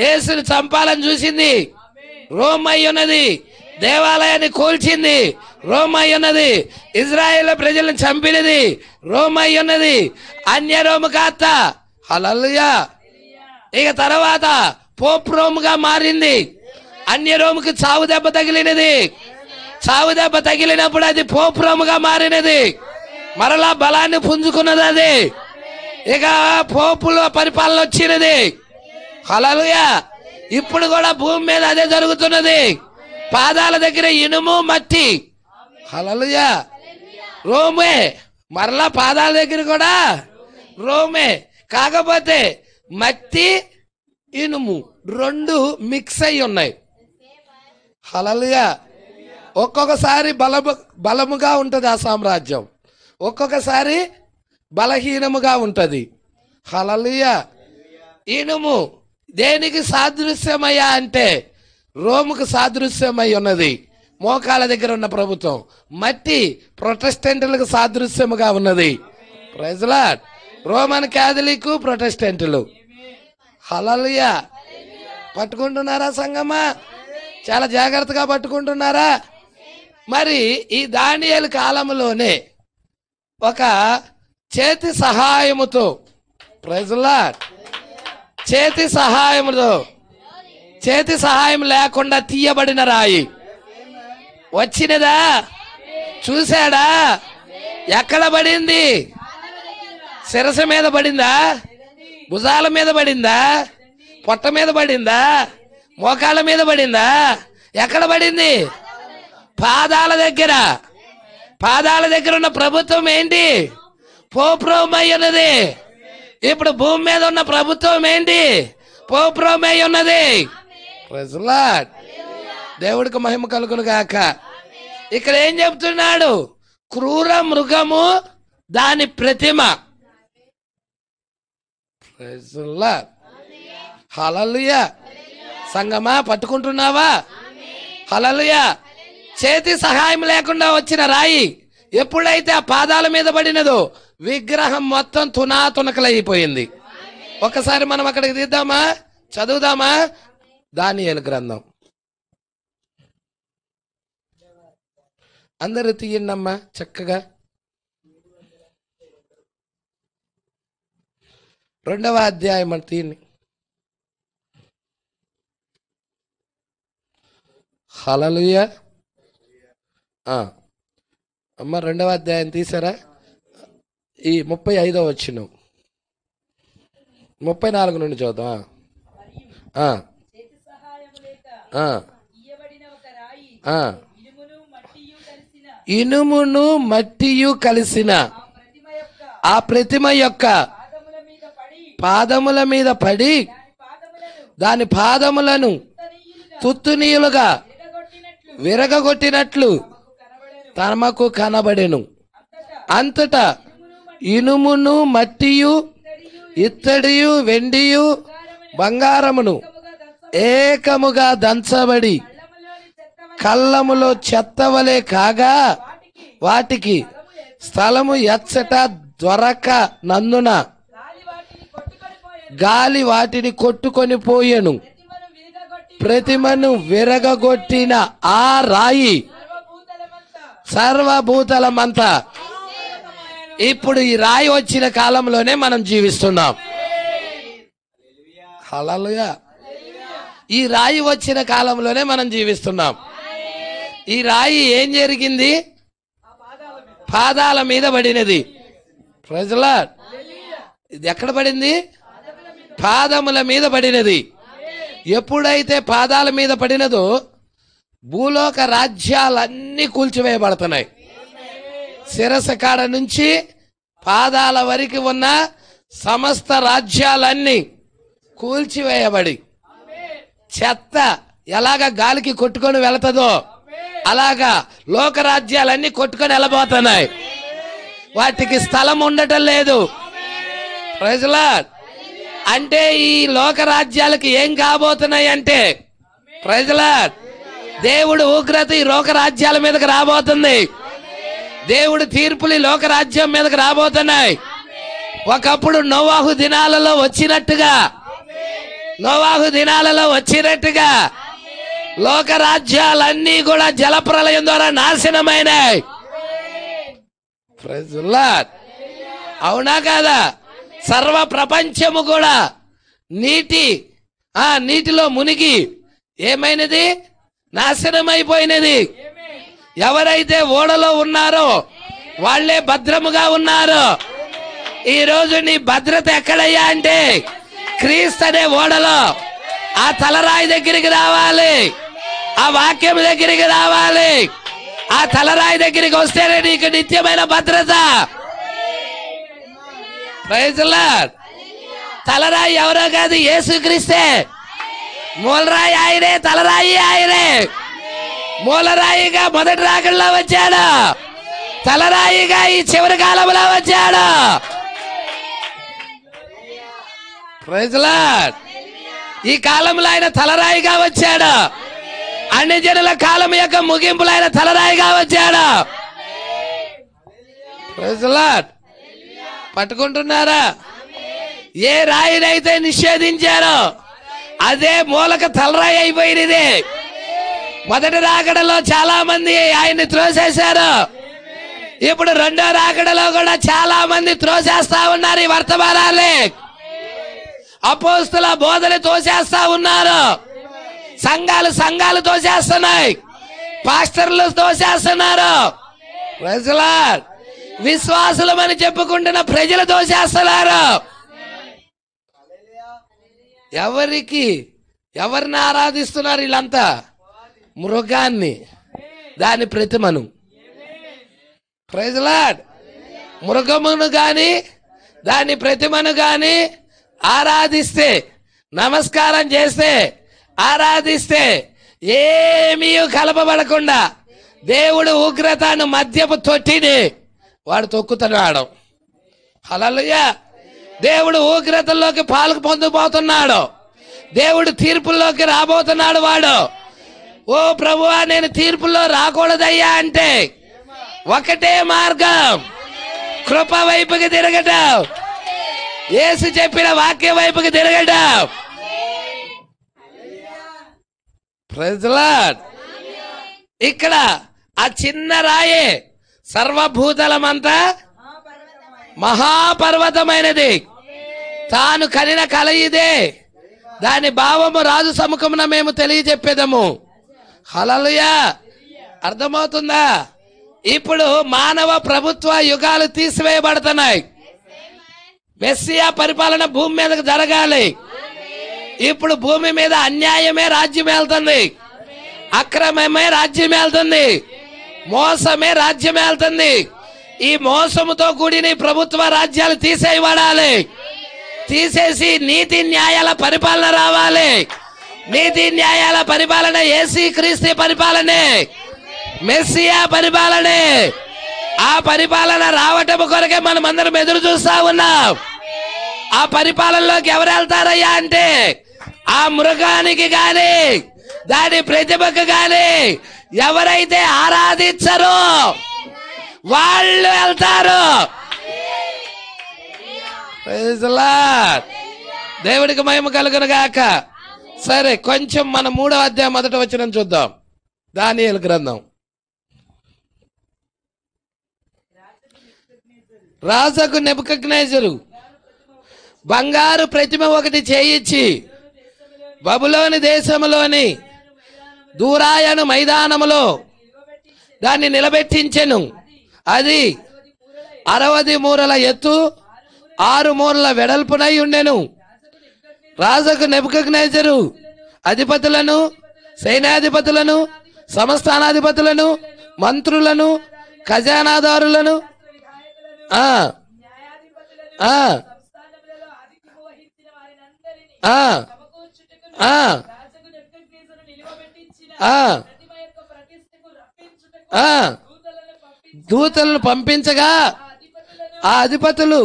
యేసుని చంపాలని చూసింది రోమ్ అయి ఉన్నది. దేవాలయాన్ని కూల్చింది రోమ్ అయి ఉన్నది. ఇజ్రాయేల్ ప్రజలను చంపినది రోమ్ అయి ఉన్నది. అన్య రోము కాస్త, హల్లెలూయా, ఇక తర్వాత పోప్ రోముగా మారింది. అన్య రోముకి చావు దెబ్బ తగిలినది. చావు దెబ్బ తగిలినప్పుడు అది పోప్ రోముగా మారినది. మరలా బలాన్ని పుంజుకున్నది. అది ఇక పోపుల పరిపాలన వచ్చినది. హల్లెలూయా. ఇప్పుడు కూడా భూమి మీద అదే జరుగుతున్నది. పాదాల దగ్గర ఇనుము, మట్టి. హల్లెలూయా. రోమే. మరలా పాదాల దగ్గర కూడా రోమే. కాకపోతే మట్టి, ఇనుము. రెండు మిక్స్ అయి ఉన్నాయి. హల్లెలూయా. ఒక్కొక్కసారి బలముగా ఉంటుంది ఆ సామ్రాజ్యం, ఒక్కొక్కసారి బలహీనముగా ఉంటుంది. హల్లెలూయా. ఇనుము దేనికి సాదృశ్యమయ్యా అంటే రోముకు సాదృశ్యమై ఉన్నది, మోకాళ్ళ దగ్గర ఉన్న ప్రభుత్వం. మట్టి ప్రొటెస్టెంట్లకు సాదృశ్యముగా ఉన్నది. Praise lord. రోమన్ క్యాథలిక్, ప్రొటెస్టెంట్లు. హల్లెలూయా. పట్టుకుంటున్నారా సంగమా? చాలా జాగ్రత్తగా పట్టుకుంటున్నారా? మరి ఈ దానియేలు కాలంలోనే ఒక చేతి సహాయముతో, ప్రైజ్ లార్డ్, చేతి సహాయం లేకుండా తీయబడిన రాయి వచ్చినదా? చూశాడా? ఎక్కడ పడింది? శిరస్సు మీద పడిందా? భుజాల మీద పడిందా? పొట్ట మీద పడిందా? మోకాళ్ళ మీద పడిందా? ఎక్కడ పడింది? పాదాల దగ్గర. పాదాల దగ్గర ఉన్న ప్రభుత్వం ఏంటి? పోప్రోమై ఉన్నది. ఇప్పుడు భూమి మీద ఉన్న ప్రభుత్వం ఏంటి? పోప్రోమై ఉన్నది. Praise lord. దేవుడికి మహిమ కలుగును గాక. ఇక్కడ ఏం చెప్తున్నాడు? క్రూర మృగము దాని ప్రతిమ. Praise lord. హల్లెలూయా. సంగమా పట్టుకుంటున్నావా? హల్లెలూయా. చేతి సహాయం లేకుండా వచ్చిన రాయి ఎప్పుడైతే ఆ పాదాల మీద పడినదో విగ్రహం మొత్తం తునాతునకలైపోయింది. ఒకసారి మనం అక్కడికి తీద్దామా, చదువుదామా? దానియేలు గ్రంథం అందరూ తీయండమ్మా చక్కగా. 2వ అధ్యాయం అని తీయండి. హల్లెలూయా. అమ్మ 2వ అధ్యాయం తీసారా? ఈ 35వ వచనం 34 నుండి చూద్దాం. ఇనుమును మట్టియు కలిసిన ఆ ప్రతిమ యొక్క పాదముల మీద పడి దాని పాదములను తుత్తునీయులుగా విరగగొట్టినట్లు తమకు కనబడెను. అంతటా ఇనుమును మట్టియు ఇత్తడియు వెండియు బంగారమును ఏకముగా దంచబడి కళ్ళములో చెత్తవలే కాగా వాటికి స్థలము ఎచ్చట దొరక నందున గాలి వాటిని కొట్టుకొని పోయెను. ప్రతిమను విరగగొట్టిన ఆ రాయి సర్వభూతలమంతా. ఇప్పుడు ఈ రాయి వచ్చిన కాలంలోనే మనం జీవిస్తున్నాం. హల్లెలూయా. ఈ రాయి వచ్చిన కాలంలోనే మనం జీవిస్తున్నాం. ఈ రాయి ఏం జరిగింది? పాదాల మీద పడినది. Praise lord. ఇది ఎక్కడ పడింది? పాదముల మీద పడినది. ఎప్పుడైతే పాదాల మీద పడినదో భూలోక రాజ్యాలన్నీ కూల్చివేయబడుతున్నాయి. శిరస్సు కాడ నుంచి పాదాల వరకు ఉన్న సమస్త రాజ్యాలన్నీ కూల్చివేయబడి చెత్త ఎలాగా గాలికి కొట్టుకొని వెళుతుందో అలాగా లోక రాజ్యాలన్నీ కొట్టుకొని వెళ్ళబోతున్నాయి. వాటికి స్థలం ఉండటం లేదు. Praise lord. అంటే ఈ లోక రాజ్యాలకు ఏం కాబోతున్నాయి అంటే, ప్రైజ్ లార్డ్, దేవుడు ఉగ్రత ఈ లోక రాజ్యాల మీదకి రాబోతుంది. దేవుడు తీర్పులు ఈ లోక రాజ్యం మీదకి రాబోతున్నాయి. ఒకప్పుడు నోవాహు దినాలలో వచ్చినట్టుగా లోక రాజ్యాలన్నీ కూడా జలప్రలయం ద్వారా నాశనమైనాయి. Praise lord. అవునా కాదా? సర్వ ప్రపంచము కూడా నీటిలో మునిగి ఏమైనది? నాశనమైపోయినది. ఎవరైతే ఓడలో ఉన్నారో వాళ్లే భద్రముగా ఉన్నారు. ఈ రోజు నీ భద్రత ఎక్కడయ్యా అంటే క్రీస్తు అనే ఓడలో ఆ తలరాయి దగ్గరికి రావాలి, ఆ వాక్యం దగ్గరికి రావాలి. ఆ తలరాయి దగ్గరికి వస్తేనే నీకు నిత్యమైన భద్రత. Praise lord. తలరాయి ఎవరో కాదు, యేసుక్రీస్తే. మూలరాయి ఆయనే, తలరాయి ఆయనే. మూలరాయిగా మొదటి రాకడలో వచ్చాడు, తలరాయిగా ఈ చివరి కాలంలో వచ్చాడు. Praise lord. ఈ కాలంలో ఆయన తలరాయిగా వచ్చాడు. అన్ని జనుల కాలం యొక్క ముగింపులో ఆయన తలరాయిగా వచ్చాడు. Praise lord. పట్టుకుంటున్నారా? ఏ రాయినైతే నిషేధించారో అదే మూలక తలరాయి అయిపోయినది. మొదటి రాకడలో చాలా మంది ఆయన్ని త్రోసేశారు. ఇప్పుడు రెండో రాకడలో కూడా చాలా మంది త్రోసేస్తా ఉన్నారు. ఈ వర్తమానాలే అపోస్తుల బోధలు తోసేస్తా ఉన్నారు. సంఘాలు తోసేస్తున్నాయి, పాస్టర్లు తోసేస్తున్నారు. Praise lord. విశ్వాసులమని చెప్పుకుంటున్న ప్రజలు తోసేస్తున్నారు. ఎవరిని ఆరాధిస్తున్నారు వీళ్ళంతా? మృగాన్ని, దాని ప్రతిమను. Praise lord. మృగమును గాని దాని ప్రతిమను గాని ఆరాధిస్తే, నమస్కారం చేస్తే, ఆరాధిస్తే ఏమీ కలపబడకుండా దేవుడు ఉగ్రతను మద్యపు తొట్టిని వాడు తొక్కుతున్నాడు. హల్లెలూయా. దేవుడు ఉగ్రతల్లోకి పాలు పొందబోతున్నాడు. దేవుడు తీర్పుల్లోకి రాబోతున్నాడు. వాడు, ఓ ప్రభువా నేను తీర్పుల్లో రాకూడదయ్యా అంటే ఒకటే మార్గం, కృప వైపుకి తిరగటం, యేసు చెప్పిన వాక్య వైపుకి తిరగటం. Praise lord. ఇక్కడ ఆ చిన్న రాయే సర్వభూతలమంతా మహాపర్వతమైనది. తాను కనిన కల ఇదే, దాని భావము రాజు సముఖమున మేము తెలియజెప్పేదము. హల్లెలూయా. అర్థమవుతుందా? ఇప్పుడు మానవ ప్రభుత్వ యుగాలు తీసివేయబడుతున్నాయి. మెస్సియా పరిపాలన భూమి మీదకి జరగాలి. ఇప్పుడు భూమి మీద అన్యాయమే రాజ్యం వెళ్తుంది, అక్రమమే రాజ్యం వెళ్తుంది, మోసమే రాజ్యం వెళ్తుంది. ఈ మోసముతో కూడిన ప్రభుత్వ రాజ్యాలు తీసేయబడాలి. తీసేసి నీతి న్యాయాల పరిపాలన రావాలి. నీతి న్యాయాల పరిపాలన యేసు క్రీస్తు పరిపాలనే, మెస్సియా పరిపాలనే. ఆ పరిపాలన రావటం కొరకే మనం అందరం ఎదురు చూస్తా ఉన్నాం. ఆ పరిపాలనలోకి ఎవరు వెళ్తారయ్యా అంటే ఆ మృగానికి గాని దాని ప్రతిభకు గాని ఎవరైతే ఆరాధించరో వాళ్ళు వెళ్తారు. Praise lord. దేవుడికి మహిమ కలుగును గాక. సరే, కొంచెం మన 3వ అధ్యాయం 1వ వచనం చూద్దాం. దానియేలు గ్రంథం. రాజుకు నెబుకద్నెజరు బంగారు ప్రతిమ ఒకటి చేయించి బబులోని దేశములోని దూరాయను మైదానములో దాన్ని నిలబెట్టించెను. అది 60 మూరల ఎత్తు, 6 మూరల వెడల్పునై ఉండెను. రాజుకు నెబుకద్నెజరు అధిపతులను, సైన్యాధిపతులను, సంస్థానాధిపతులను, మంత్రులను, ఖజానాదారులను, దూతలను పంపించగా ఆ అధిపతులు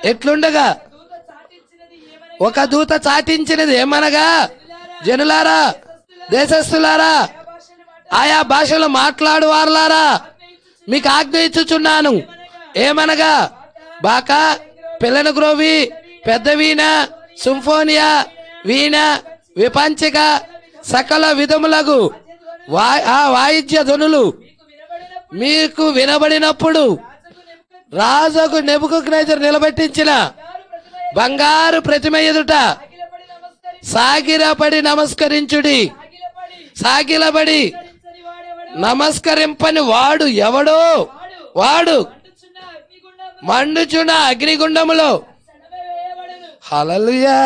ఎట్లుండగా ఒక దూత చాటించినది ఏమనగా, జనులారా, దేశస్థులారా, ఆయా భాషలు మాట్లాడు వారులారా, మీకు ఆజ్ఞ ఇచ్చుచున్నాను. ఏమనగా, బాకా, పిల్లన గ్రోవి, పెద్ద వీణ, సింఫోనియా, వీణ, విపంచిక, సకల విధములకు ఆ వాయిద్య ధ్వనులు మీకు వినబడినప్పుడు రాజుకు నెబుకద్నెజరు నిలబెట్టించిన బంగారు ప్రతిమ ఎదుట సాగిలపడి నమస్కరించుడి. సాగిలపడి నమస్కరింపని వాడు ఎవడో వాడు మండుచున్న అగ్నిగుండములో. హల్లెలూయా.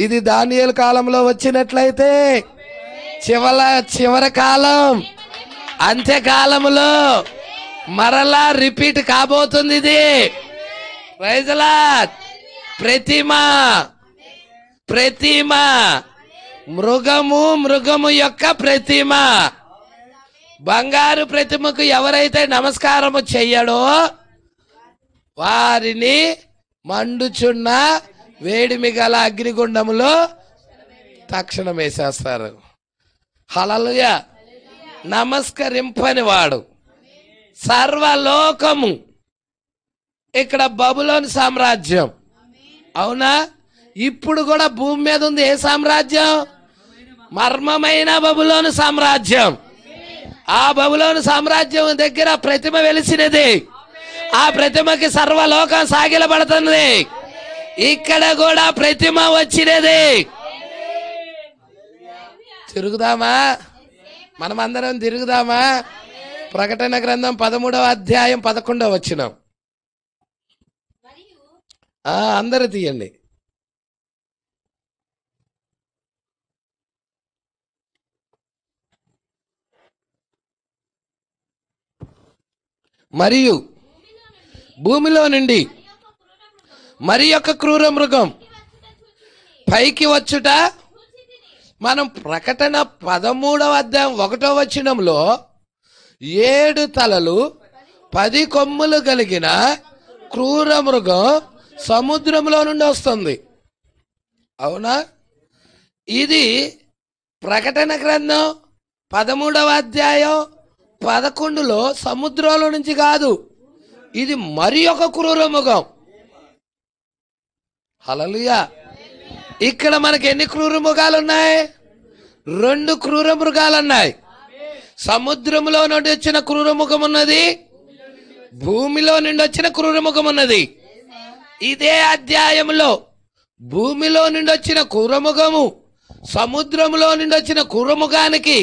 ఇది దానియేలు కాలంలో వచ్చినట్లయితే చివరి కాలం, అంత్యకాలములో మరలా రిపీట్ కాబోతుంది ఇది. Praise the lord. ప్రతిమ మృగము యొక్క ప్రతిమ. బంగారు ప్రతిమకు ఎవరైతే నమస్కారము చెయ్యడో వారిని మండుచున్న వేడిమి గల అగ్నిగుండములో తక్షణం వేసేస్తారు. హల్లెలూయా. నమస్కరింపని వాడు సర్వలోకము. ఇక్కడ బబులోను సామ్రాజ్యం. అవునా? ఇప్పుడు కూడా భూమి మీద ఉంది ఏ సామ్రాజ్యం? మర్మమైన బబులోను సామ్రాజ్యం. ఆ బబులోను సామ్రాజ్యం దగ్గర ప్రతిమ వెలిసినది. ఆ ప్రతిమకి సర్వలోకం సాగిలపడుతుంది. ఇక్కడ కూడా ప్రతిమ వచ్చినది. తిరుగుదామా? మనమందరం తిరుగుదామా? ప్రకటన గ్రంథం 13వ అధ్యాయం 11వ వచనం. అందరూ తీయండి. మరియు భూమిలో నుండి మరి యొక్క క్రూర మృగం పైకి వచ్చుట. మనం ప్రకటన 13వ అధ్యాయం 1వ వచనంలో 7 తలలు 10 కొమ్ములు కలిగిన క్రూర మృగం సముద్రంలో నుండి వస్తుంది. అవునా? ఇది ప్రకటన గ్రంథం 13వ అధ్యాయం 11లో సముద్రంలో నుంచి కాదు, ఇది మరి ఒక క్రూర మృగం. హల్లెలూయా. ఇక్కడ మనకి ఎన్ని క్రూర మృగాలు ఉన్నాయి? 2 క్రూర మృగాలు ఉన్నాయి. సముద్రంలో నుండి వచ్చిన క్రూర మృగం ఉన్నది, భూమిలో నుండి వచ్చిన క్రూర మృగం ఉన్నది. ఇదే అధ్యాయంలో భూమిలో నుండి వచ్చిన క్రూరముఖము సముద్రంలో నుండి వచ్చిన క్రూరముఖానికి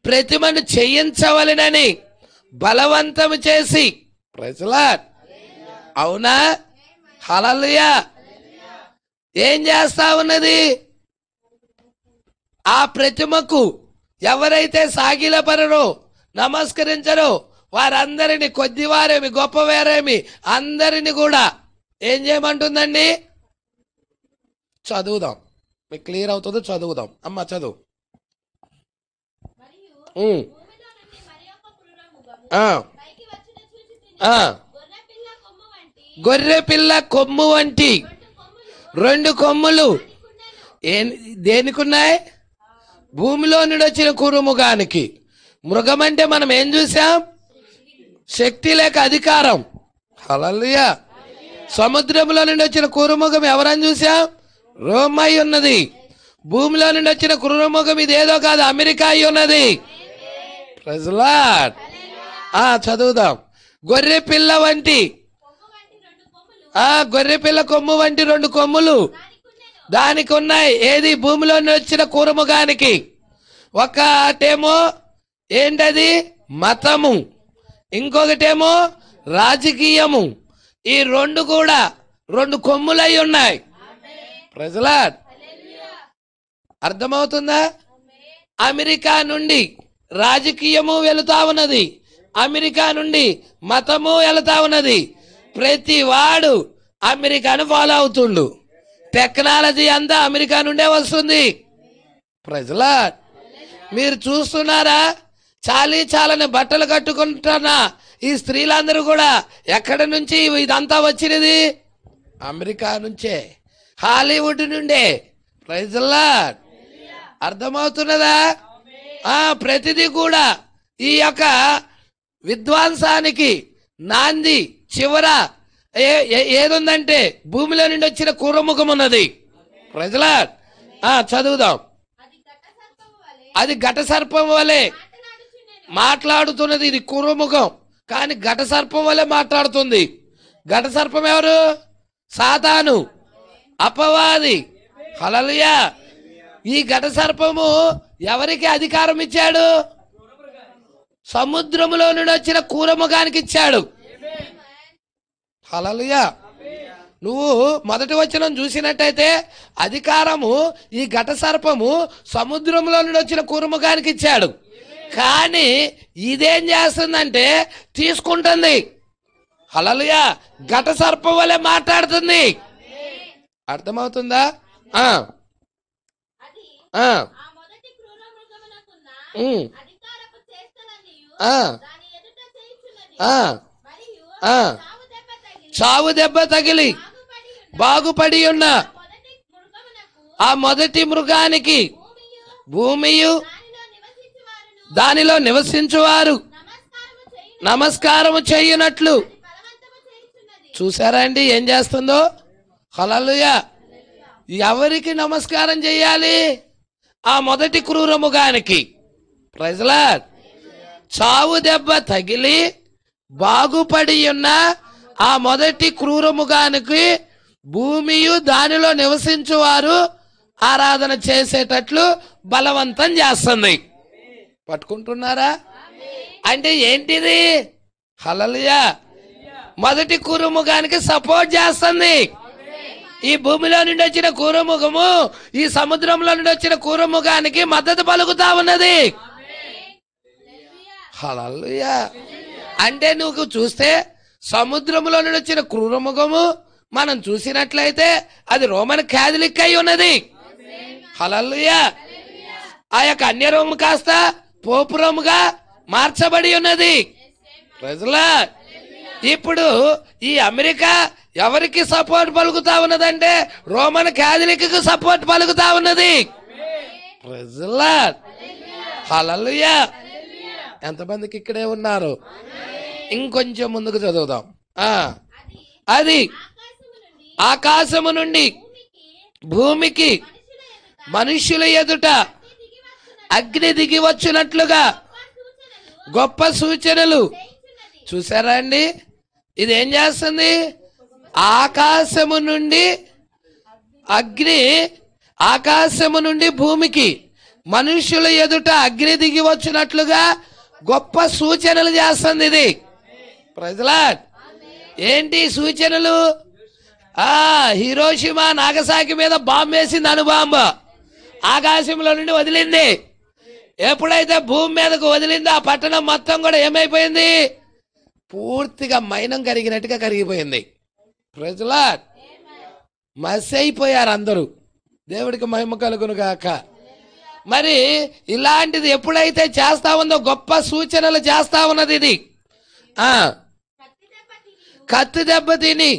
ప్రతిమను చేయించవలెనని బలవంతం చేసి. Praise the lord. అవునా? హల్లెలూయా. ఏం చేస్తా ఉన్నది? ఆ ప్రతిమకు ఎవరైతే సాగిలపరరో, నమస్కరించరో వారందరినీ, కొద్దివారేమి గొప్పవారేమి అందరిని కూడా ఏం చేయమంటుందండి? చదువుదాం, మీకు క్లియర్ అవుతుంది. చదువుదాం అమ్మ, చదువు. గొర్రె పిల్ల కొమ్ము వంటి 2 కొమ్ములు దేనికున్నాయి? భూమిలో నుండి వచ్చిన కురుముగానికి. మృగం అంటే మనం ఏం చూసాం? శక్తి లేక అధికారం. హల్లెలూయా. సముద్రంలో నుండి వచ్చిన కురుముఖం ఎవరని చూసాం? రోమై ఉన్నది. భూమిలో నుండి వచ్చిన కురుముఖం ఇదేదో కాదు, అమెరికా అయి ఉన్నది. Praise the lord. చదువుదాం. గొర్రె పిల్ల వంటి, గొర్రె పిల్ల కొమ్ము వంటి 2 కొమ్ములు దానికి ఉన్నాయి. ఏది? భూమిలో వచ్చిన కురుముఖానికి. ఒకటేమో ఏంటది? మతము, ఇంకొకటేమో రాజకీయము. ఈ 2 కూడా 2 కొమ్ములై ఉన్నాయి. Praise the lord. అర్థమవుతుందా? అమెరికా నుండి రాజకీయము వెళుతా ఉన్నది, అమెరికా నుండి మతము వెళుతా ఉన్నది. ప్రతి వాడు అమెరికాను ఫాలో అవుతుండు. టెక్నాలజీ అంతా అమెరికా నుండే వస్తుంది. Praise the lord. మీరు చూస్తున్నారా? చాలని బట్టలు కట్టుకుంటున్న ఈ స్త్రీలందరూ కూడా ఎక్కడి నుంచి ఇదంతా వచ్చినది? అమెరికా నుంచే, హాలీవుడ్ నుండే. Praise the lord. అర్థమవుతున్నదా? ప్రతిదీ కూడా ఈ యొక్క విధ్వంసానికి నాంది చివర ఏదుందంటే భూమిలో నుండి వచ్చిన కుర్రముఖం ఉన్నది. Praise the lord. చదువుదాం. అది ఘట సర్పం వలె మాట్లాడుతున్నది. ఇది కుర్రముఖం కానీ ఘట సర్పం వలె మాట్లాడుతుంది. ఘట సర్పం ఎవరు? సాతాను, అపవాది. హల్లెలూయా. ఈ ఘట సర్పము ఎవరికి అధికారం ఇచ్చాడు? సముద్రములో నుండి వచ్చిన కుర్రముఖానికి ఇచ్చాడు. హల్లెలూయా. నువ్వు మొదటి వచనం చూసినట్టయితే అధికారము ఈ ఘట సర్పము సముద్రంలో నుండి వచ్చిన కురుముగానికి ఇచ్చాడు. కానీ ఇదేం చేస్తుందంటే తీసుకుంటుంది. హల్లెలూయా. ఘట సర్పం వలె మాట్లాడుతుంది. అర్థమవుతుందా? చావు దెబ్బ తగిలి బాగుపడి ఉన్న ఆ మొదటి మృగానికి భూమియు దానిలో నివసించువారు నమస్కారము చేయునట్లు. చూసారా అండి ఏం చేస్తుందో? హల్లెలూయా. ఎవరికి నమస్కారం చేయాలి? ఆ మొదటి క్రూరముగానికి. Praise lord. చావు దెబ్బ తగిలి బాగుపడి ఉన్న ఆ మొదటి క్రూరముగానికి భూమియు దానిలో నివసించువారు ఆరాధన చేసేటట్లు బలవంతం చేస్తుంది. పట్టుకుంటున్నారా? అంటే ఏంటిది? హల్లెలూయా. మొదటి కూరముఖానికి సపోర్ట్ చేస్తుంది. ఈ భూమిలో నుండి వచ్చిన కూరముఖము ఈ సముద్రంలో నుండి వచ్చిన కూరముఖానికి మద్దతు పలుకుతా ఉన్నది. హల్లెలూయా. అంటే నువ్వు చూస్తే సముద్రంలో నుండి వచ్చిన క్రూరముఖము మనం చూసినట్లయితే అది రోమన్ క్యాథలిక్ అయి ఉన్నది. హల్లెలూయా. ఆ యొక్క అన్యరోము కాస్త పోపురముగా మార్చబడి ఉన్నది. Praise lord. ఇప్పుడు ఈ అమెరికా ఎవరికి సపోర్ట్ పలుకుతా ఉన్నదంటే రోమన్ క్యాథలిక్ కు సపోర్ట్ పలుకుతా ఉన్నది. Praise lord. హల్లెలూయా. ఎంతమందికి ఇక్కడే ఉన్నారు? ఇంకొంచెం ముందుకు చదువుదాం. అది ఆకాశము నుండి భూమికి మనుషుల ఎదుట అగ్ని దిగి వచ్చినట్లుగా గొప్ప సూచనలు. చూసారా అండి? ఇదేం చేస్తుంది? ఆకాశము నుండి అగ్ని, ఆకాశము నుండి భూమికి మనుషుల ఎదుట అగ్ని దిగి వచ్చినట్లుగా గొప్ప సూచనలు చేస్తుంది ఇది. Praise lord. ఏంటి సూచనలు? హిరోషిమా నాగసాకి మీద బాంబు వేసింది, అణుబాంబు ఆకాశంలో నుండి వదిలింది. ఎప్పుడైతే భూమి మీదకు వదిలిందో ఆ పట్టణం మొత్తం కూడా ఏమైపోయింది? పూర్తిగా మైనం కరిగినట్టుగా కరిగిపోయింది. Praise lord. మసి అయిపోయారు అందరూ. దేవుడికి మహిమ కలుగును గాక. మరి ఇలాంటిది ఎప్పుడైతే చేస్తా ఉందో గొప్ప సూచనలు చేస్తా ఉన్నది ఇది. కత్తి దెబ్బ తిని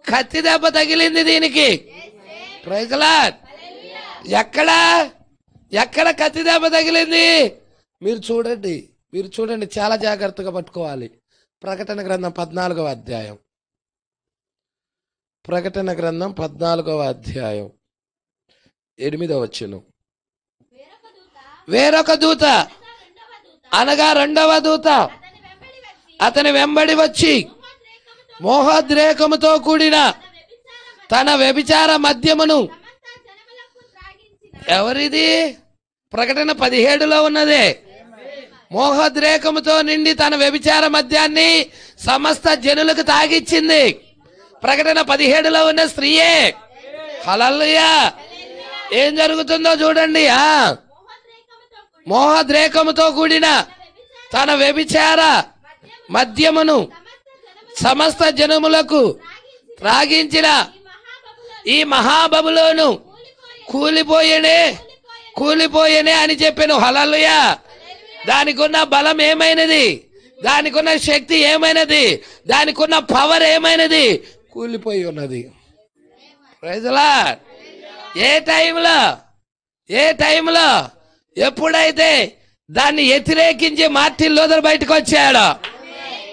కత్తి దెబ్బ తగిలింది దీనికి. Praise lord. ఎక్కడ కత్తి దెబ్బ తగిలింది? మీరు చూడండి, చాలా జాగ్రత్తగా పట్టుకోవాలి. ప్రకటన గ్రంథం 14వ అధ్యాయం. ప్రకటన గ్రంథం 14వ అధ్యాయం 8వ వచనం. వేరొక దూత అనగా రెండవ దూత అతని వెంబడి వచ్చి మోహోద్రేకముతో కూడిన తన వ్యభిచార మద్యమును. ఎవరిది? ప్రకటన 17లో ఉన్నదే. మోహోద్రేకముతో నిండి తన వ్యభిచార మద్యాన్ని సమస్త జనులకు తాగిచ్చింది. ప్రకటన 17లో ఉన్న స్త్రీయే. హల్లెలూయా. ఏం జరుగుతుందో చూడండి. మోహోద్రేకముతో కూడిన తన వ్యభిచార మద్యమును సమస్త జనములకు త్రాగించిన ఈ మహాబబులోను కూలిపోయేనే అని చెప్పాను. హల్లెలూయా. దానికి ఉన్న బలం ఏమైనది? దానికి ఉన్న శక్తి ఏమైనది? దానికి ఉన్న పవర్ ఏమైనది? కూలిపోయి ఉన్నది. Praise lord. ఏ టైంలో ఎప్పుడైతే దాన్ని వ్యతిరేకించి మార్టిన్ లూథర్ బయటకు వచ్చాడు,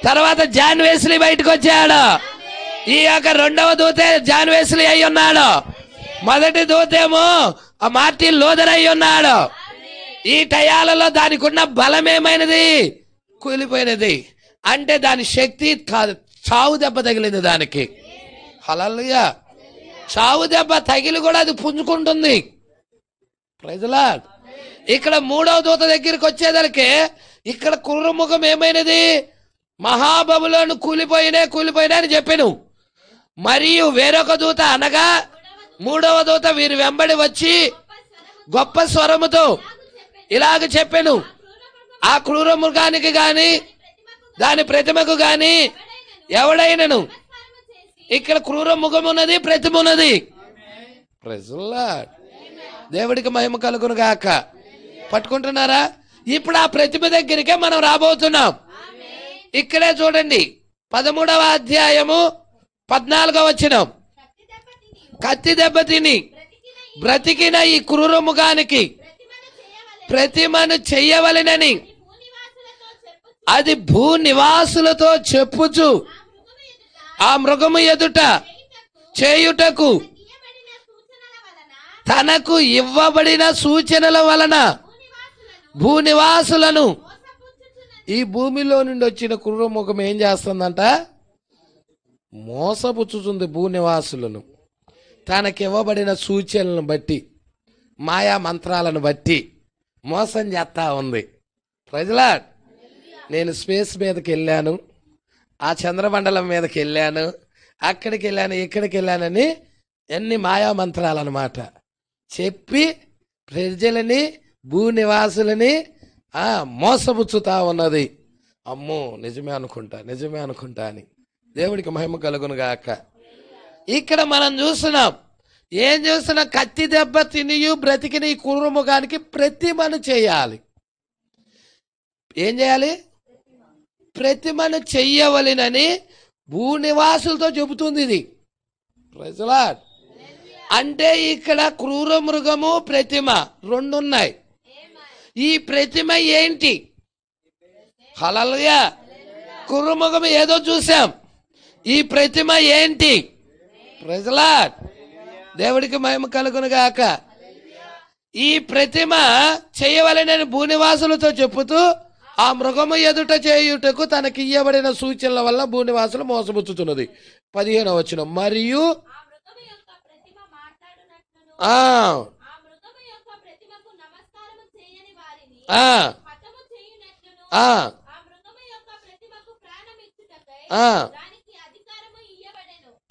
తర్వాత జాన్ వెస్లీ బయటకు వచ్చాడు. ఈ యొక్క రెండవ దూతే జాన్ వెస్లీ అయి ఉన్నాడు. మొదటి దూతేమో ఆ మార్టిన్ లూథర్ అయి ఉన్నాడు. ఈ టయాలలో దానికి ఉన్న బలం ఏమైనది? కూలిపోయినది. అంటే దాని శక్తి కాదు, చావు దెబ్బ తగిలింది దానికి. హల్లెలూయా. చావు దెబ్బ తగిలి కూడా అది పుంజుకుంటుంది. Praise lord. ఇక్కడ మూడవ దూత దగ్గరికి వచ్చేదరికి ఇక్కడ కుర్రముఖం ఏమైనది? మహాబబులోను కూలిపోయినా అని చెప్పాను. మరియు వేరొక దూత అనగా మూడవ దూత వీరి వెంబడి వచ్చి గొప్ప స్వరముతో ఇలాగ చెప్పాను, ఆ క్రూర మృగానికి గాని దాని ప్రతిమకు గాని ఎవడైనను, ఇక్కడ క్రూర ముఖమున్నది, ప్రతిమ ఉన్నది. దేవుడికి మహిమ కలుగును గాక. పట్టుకుంటున్నారా? ఇప్పుడు ఆ ప్రతిమ దగ్గరికే మనం రాబోతున్నాం. ఇక్కడే చూడండి, 13వ అధ్యాయము 14వ వచనం. కత్తి దెబ్బతిని బ్రతికిన ఈ క్రూర ముఖానికి ప్రతిమను చెయ్యవలెనని అది భూనివాసులతో చెప్పుచు ఆ మృగము ఎదుట చేయుటకు తనకు ఇవ్వబడిన సూచనల వలన భూనివాసులను, ఈ భూమిలో నుండి వచ్చిన క్రూర ముఖం ఏం చేస్తుందంట? మోసపుచ్చుతుంది భూనివాసులను. తనకి ఇవ్వబడిన సూచనలను బట్టి, మాయా మంత్రాలను బట్టి మోసం చేస్తా ఉంది. ప్రజలా, నేను స్పేస్ మీదకి వెళ్ళాను, ఆ చంద్రమండలం మీదకి వెళ్ళాను, అక్కడికి వెళ్ళాను, ఇక్కడికి వెళ్ళానని ఎన్ని మాయా మంత్రాలు అన్నమాట చెప్పి ప్రజలని, భూనివాసులని మోసపుచ్చుతా ఉన్నది. అమ్మో నిజమే అనుకుంటా అని. దేవుడికి మహిమ కలుగును గాక. ఇక్కడ మనం చూస్తున్నాం, ఏం చూస్తున్నాం? కత్తి దెబ్బ తినియు బ్రతికిన ఈ క్రూరముఖానికి ప్రతిమను చేయాలి. ఏం చేయాలి? ప్రతిమను చెయ్యవలెనని భూనివాసులతో చెబుతుంది ఇది. ప్రజలా, అంటే ఇక్కడ క్రూర మృగము, ప్రతిమ రెండు ఉన్నాయి. ఈ ప్రతిమ ఏంటి? హల్లెలూయా. క్రూర మృగము ఏదో చూసాం, ఈ ప్రతిమ ఏంటి? ప్రజలా, దేవుడికి మహిమ కలుగును గాక. ఈ ప్రతిమ చేయవలెనని భూనివాసులతో చెప్పుతూ ఆ మృగము ఎదుట చేయుటకు తనకి ఇయ్యబడిన సూచనల వల్ల భూనివాసులు మోసపుచ్చుతున్నది. 15వ వచనం. మరియు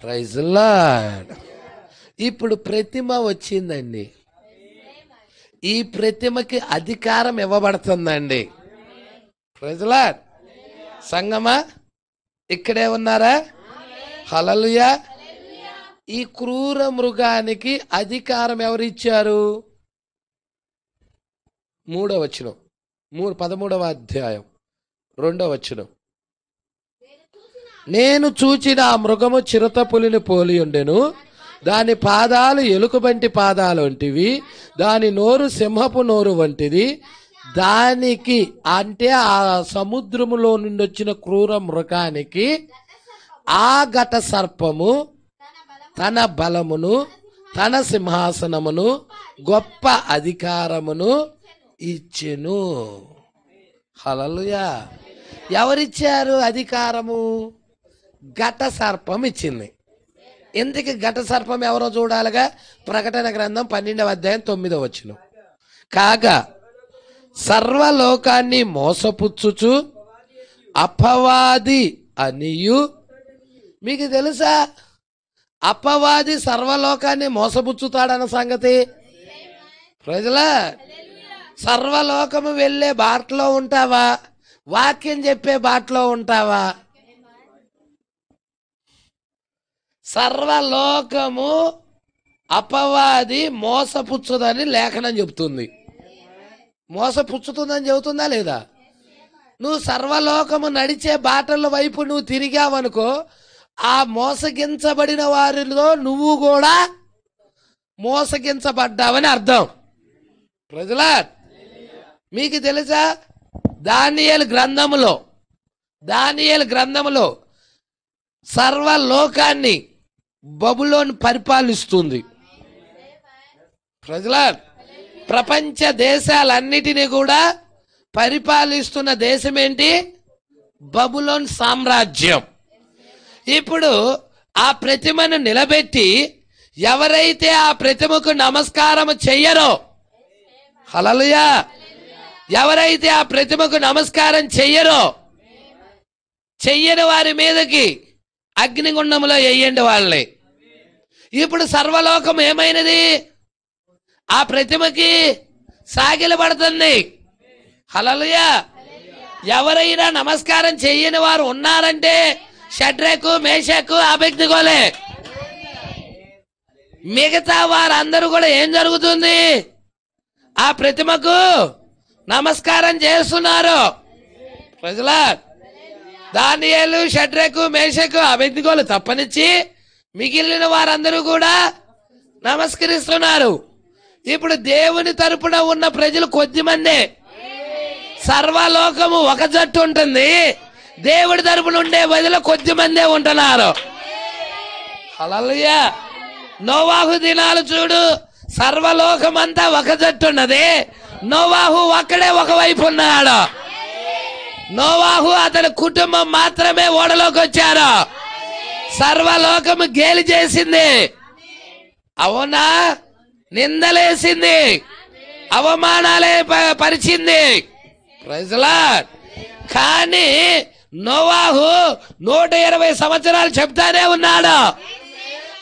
ప్రైజ్ లార్డ్. ఇప్పుడు ప్రతిమ వచ్చిందండి, ఈ ప్రతిమకి అధికారం ఇవ్వబడుతుందండి. Praise lord. సంగమా ఇక్కడే ఉన్నారా? హల్లెలూయా. ఈ క్రూర మృగానికి అధికారం ఎవరిచ్చారు? 3వ వచనం, 13వ అధ్యాయం 2వ వచనం. నేను చూచిన ఆ మృగము చిరుత పులిని పోలి ఉండెను, దాని పాదాలు ఎలుకబంటి పాదాలు వంటివి, దాని నోరు సింహపు నోరు వంటిది. దానికి అంటే ఆ సముద్రములో నుండి వచ్చిన క్రూర మృగానికి ఆ ఘట సర్పము తన బలమును, తన సింహాసనమును, గొప్ప అధికారమును ఇచ్చెను. హల్లెలూయా. ఎవరిచ్చారు అధికారము? ఘట సర్పం ఇచ్చింది. ఎందుకు ఘట సర్పం ఎవరో చూడాలిగా. ప్రకటన గ్రంథం 12వ అధ్యాయం 9వ వచనం. కాగా సర్వలోకాన్ని మోసపుచ్చుచు అపవాది అనియు. మీకు తెలుసా అపవాది సర్వలోకాన్ని మోసపుచ్చుతాడన్న సంగతి? ప్రజలా, సర్వలోకము వెళ్ళే బాటలో ఉంటావా? వాక్యం చెప్పే బాటలో ఉంటావా? సర్వలోకము అపవాది మోసపుచ్చుదని లేఖనం చెబుతుంది. మోసపుచ్చుతుందని చెబుతుందా లేదా? నువ్వు సర్వలోకము నడిచే బాటల వైపు నువ్వు తిరిగావనుకో, ఆ మోసగించబడిన వారిలో నువ్వు కూడా మోసగించబడ్డావని అర్థం. ప్రజలా, మీకు తెలుసా దానియేలు గ్రంథములో సర్వలోకాన్ని బబులోను పరిపాలిస్తుంది. ప్రజలా, ప్రపంచ దేశాలన్నిటినీ కూడా పరిపాలిస్తున్న దేశం ఏంటి? బబులోన్ సామ్రాజ్యం. ఇప్పుడు ఆ ప్రతిమను నిలబెట్టి ఎవరైతే ఆ ప్రతిమకు నమస్కారం చెయ్యరో, హల్లెలూయా, ఎవరైతే ఆ ప్రతిమకు నమస్కారం చెయ్యరో చెయ్యని వారి మీదకి అగ్నిగుండంలో వేయండి వాళ్ళని. ఇప్పుడు సర్వలోకం ఏమైనది? ఆ ప్రతిమకి సాగిలపడుతుంది. హల్లెలూయా. ఎవరైనా నమస్కారం చెయ్యని వారు ఉన్నారంటే షడ్రకు, మేషకు, అబేద్నెగోలే. మిగతా వారందరూ కూడా ఏం జరుగుతుంది? ఆ ప్రతిమకు నమస్కారం చేస్తున్నారు. ప్రజలా, దానియేలు, షడ్రకు, మేషకు, అబేద్నెగోలు తప్పనిచ్చి మిగిలిన వారందరూ కూడా నమస్కరిస్తున్నారు. ఇప్పుడు దేవుని తరపున ఉన్న ప్రజలు కొద్దిమందే. సర్వలోకము ఒక జట్టు ఉంటుంది, దేవుడి తరపున ఉండే బదులు కొద్దిమందే ఉంటున్నారు. హల్లెలూయా. నోవాహు దినాలు చూడు, సర్వలోకమంతా ఒక జట్టు ఉన్నది, నోవాహు ఒక్కడే ఒకవైపు ఉన్నాడు. నోవాహు అతని కుటుంబం మాత్రమే ఓడలోకి వచ్చారు. సర్వలోకము గేలి చేసింది, అవునా, నిందలేసింది, అవమానాలే పరిచింది. Praise lord. కానీ నోవాహు 120 సంవత్సరాలు చెప్తానే ఉన్నాడు.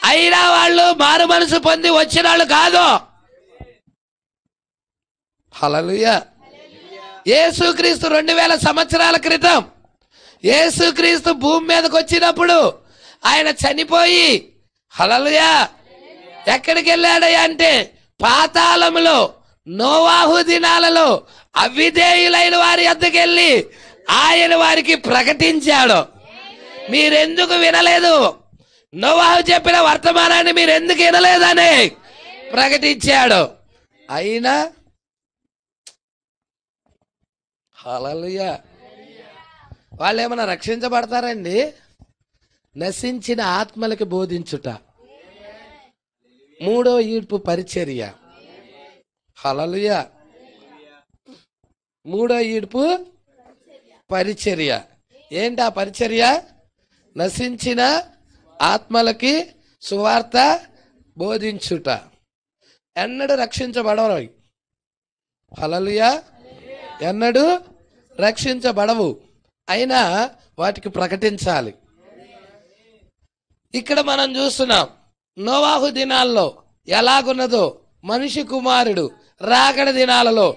అయినా వాళ్ళు మారు మనసు పొంది వచ్చిన వాళ్ళు కాదు. హల్లెలూయా. యేసుక్రీస్తు 2000 సంవత్సరాల క్రితం యేసుక్రీస్తు భూమి మీదకి వచ్చినప్పుడు ఆయన చనిపోయి, హల్లెలూయా, ఎక్కడికి వెళ్ళాడయ్యా అంటే పాతాళములో నోవాహు దినాలలో అవిధేయులైన వారి వద్దకు వెళ్ళి ఆయన వారికి ప్రకటించాడు. మీరెందుకు వినలేదు? నోవాహు చెప్పిన వర్తమానాన్ని మీరు ఎందుకు వినలేదని ప్రకటించాడు. అయినా హల్లెలూయా, వాళ్ళు ఏమైనా రక్షించబడతారండి? నశించిన ఆత్మలకి బోధించుట, మూడో ఈడ్పు పరిచర్య. హల్లెలూయా. మూడో ఈడ్పు పరిచర్య ఏంటి? ఆ పరిచర్య నశించిన ఆత్మలకి సువార్త బోధించుట. ఎన్నడూ రక్షించబడవు. హల్లెలూయా. ఎన్నడూ రక్షించబడవు, అయినా వాటికి ప్రకటించాలి. ఇక్కడ మనం చూస్తున్నాం నోవాహు దినాల్లో ఎలాగున్నదో మనిషి కుమారుడు రాకడ దినాలలో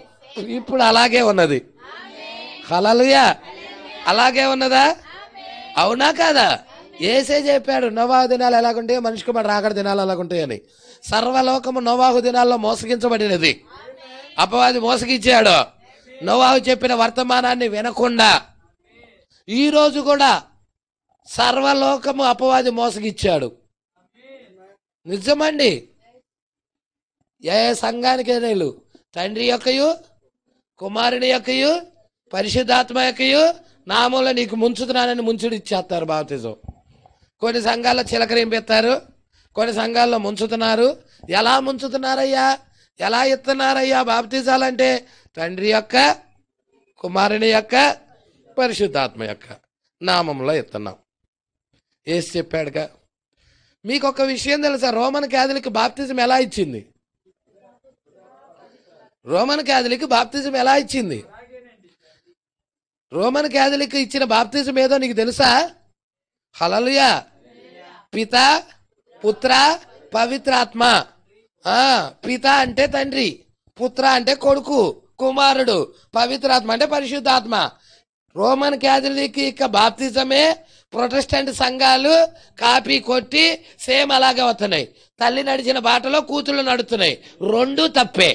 ఇప్పుడు అలాగే ఉన్నది. హల్లెలూయా. అలాగే ఉన్నదా? అవునా కాదా? యేసే చెప్పాడు నోవాహు దినాలు ఎలాగుంటాయో మనిషి కుమారుడు రాకడ దినాలు ఎలాగుంటాయని. సర్వలోకము నోవాహు దినాల్లో మోసగించబడినది. అపవాది మోసగించాడు. నోవాహు చెప్పిన వర్తమానాన్ని వినకుండా ఈ రోజు కూడా సర్వలోకము అపవాది మోసగిచ్చాడు. నిజమండి. ఏ సంఘానికి నేను తండ్రి యొక్కయు, కుమారుని యొక్కయు, పరిశుద్ధాత్మ యొక్కయు నామంలో నీకు ముంచుతున్నానని ముంచుడు ఇచ్చేస్తారు బాప్తిజం. కొన్ని సంఘాల్లో చిలకరింపెత్తారు, కొన్ని సంఘాల్లో ముంచుతున్నారు. ఎలా ముంచుతున్నారయ్యా, ఎలా ఇస్తున్నారయ్యా బాప్తిజాలంటే? తండ్రి యొక్క, కుమారుని యొక్క, పరిశుద్ధాత్మ యొక్క నామంలో ఇస్తున్నాం. యేసు చెప్పాడుగా. మీకు ఒక విషయం తెలుసా? రోమన్ క్యాథలిక్ బాప్తిజం ఎలా ఇచ్చింది? రోమన్ క్యాథలిక్ బాప్తిజం ఎలా ఇచ్చింది? రోమన్ క్యాథలిక్ ఇచ్చిన బాప్తిజం ఏదో నీకు తెలుసా? హల్లెలూయా. పిత, పుత్ర, పవిత్రాత్మ. పిత అంటే తండ్రి, పుత్ర అంటే కొడుకు, కుమారుడు, పవిత్రాత్మ అంటే పరిశుద్ధాత్మ. రోమన్ క్యాథలిక్ యొక్క బాప్తిజమే ప్రొటెస్టెంట్ సంఘాలు కాపీ కొట్టి సేమ్ అలాగే వస్తున్నాయి. తల్లి నడిచిన బాటలో కూతుళ్ళు నడుస్తున్నాయి. రెండు తప్పే.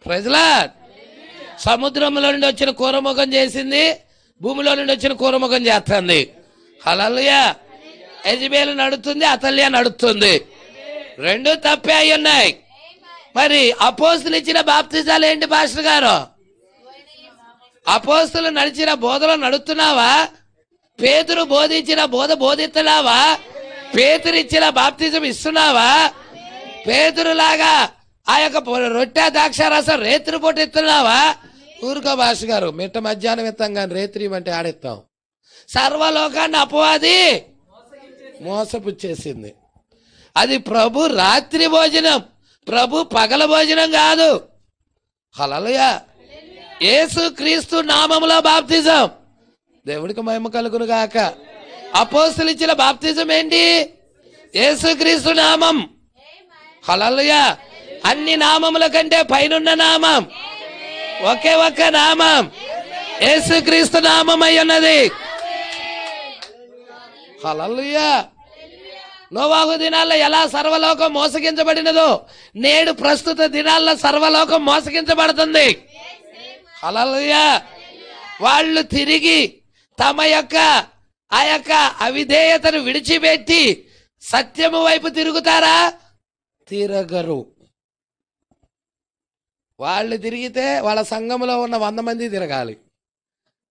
Praise lord. సముద్రంలో నుండి వచ్చిన కూరముఖం చేసింది, భూమిలో నుండి వచ్చిన కూరముఖం చేస్తుంది. హల్లెలూయా. యెజబెలు నడుస్తుంది, అతల్య నడుస్తుంది. రెండు తప్పే అయి ఉన్నాయి. మరి అపోస్తులు ఇచ్చిన బాప్తిజాలు ఏంటి పాస్టర్ గారు? అపోస్తులు నడిచిన బోధలో నడుస్తున్నావా? పేతురు బోధించిన బోధ బోధిస్తున్నావా? పేతురు ఇచ్చిన బాప్తిజం ఇస్తున్నావా? పేతురులాగా ఆ యొక్క రొట్టె ద్రాక్షారసం రేత్రి పూట ఇస్తున్నావా? ఊరుకో భాష గారు, మిట్ట మధ్యాహ్నం ఇస్తాం కానీ రేత్రి అంటే ఆడిస్తాం. సర్వలోకాన్ని అపవాది మోసపుచ్చేసింది. అది ప్రభు రాత్రి భోజనం, ప్రభు పగల భోజనం కాదు. హల్లెలూయా. యేసు క్రీస్తు నామములో బాప్తిజం. దేవుడికి మహిమ కలుగును గాక. అపోస్తలులు ఇచ్చిన బాప్తిజం ఏంటి? యేసు క్రీస్తు నామం. హల్లెలూయా. అన్ని నామముల కంటే పైనున్న నామం ఒకే ఒక్క నామం యేసు క్రీస్తు నామం అయి ఉన్నది. హల్లెలూయా. నోవాహు దినాల్లో ఎలా సర్వలోకం మోసగించబడినదో నేడు ప్రస్తుత దినాల్లో సర్వలోకం మోసగించబడుతుంది. హల్లెలూయా. వాళ్ళు తిరిగి తమ యొక్క ఆ యొక్క అవిధేయతను విడిచిపెట్టి సత్యము వైపు తిరుగుతారా? తిరగరు. వాళ్ళు తిరిగితే వాళ్ళ సంఘంలో ఉన్న 100 మంది తిరగాలి.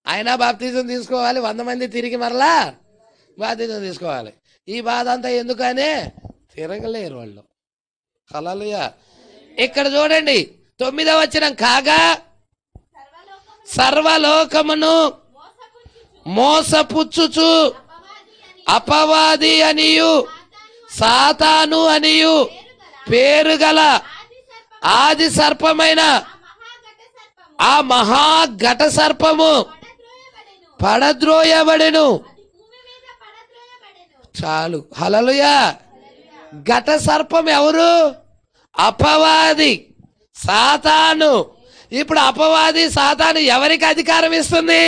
అయినా బాప్తిజం తీసుకోవాలి. 100 మంది తిరిగి మరలా బాప్తిజం తీసుకోవాలి. ఈ బాధ అంతా ఎందుకనే తిరగలేరు వాళ్ళు. హల్లెలూయా. ఇక్కడ చూడండి 9వ వచనం, కాగా సర్వలోకమును మోసపుచ్చుచు అపవాది అనియు సాతాను అనియు పేరు గల ఆది సర్పమైన ఆ మహాఘట సర్పము పడద్రోయబడెను. చాలు. హల్లెలూయా. ఘట సర్పం ఎవరు? అపవాది, సాతాను. ఇప్పుడు అపవాది సాతాను ఎవరికి అధికారం ఇస్తుంది?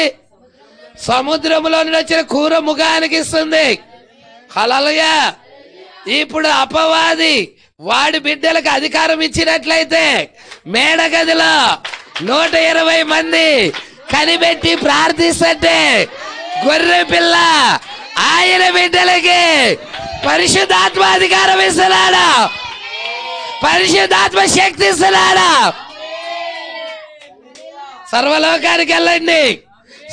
సముద్రంలో నుండి వచ్చిన కూర ముఖానికి ఇస్తుంది. హల్లెలూయా. ఇప్పుడు అపవాది వాడి బిడ్డలకు అధికారం ఇచ్చినట్లయితే మేడగదిలో 120 మంది కనిపెట్టి ప్రార్థిస్తుంటే గొర్రె పిల్ల ఆయన బిడ్డలకి పరిశుద్ధాత్మ అధికారం ఇస్తున్నాడా? పరిశుద్ధాత్మ శక్తి ఇస్తున్నాడా? సర్వలోకానికి వెళ్ళండి,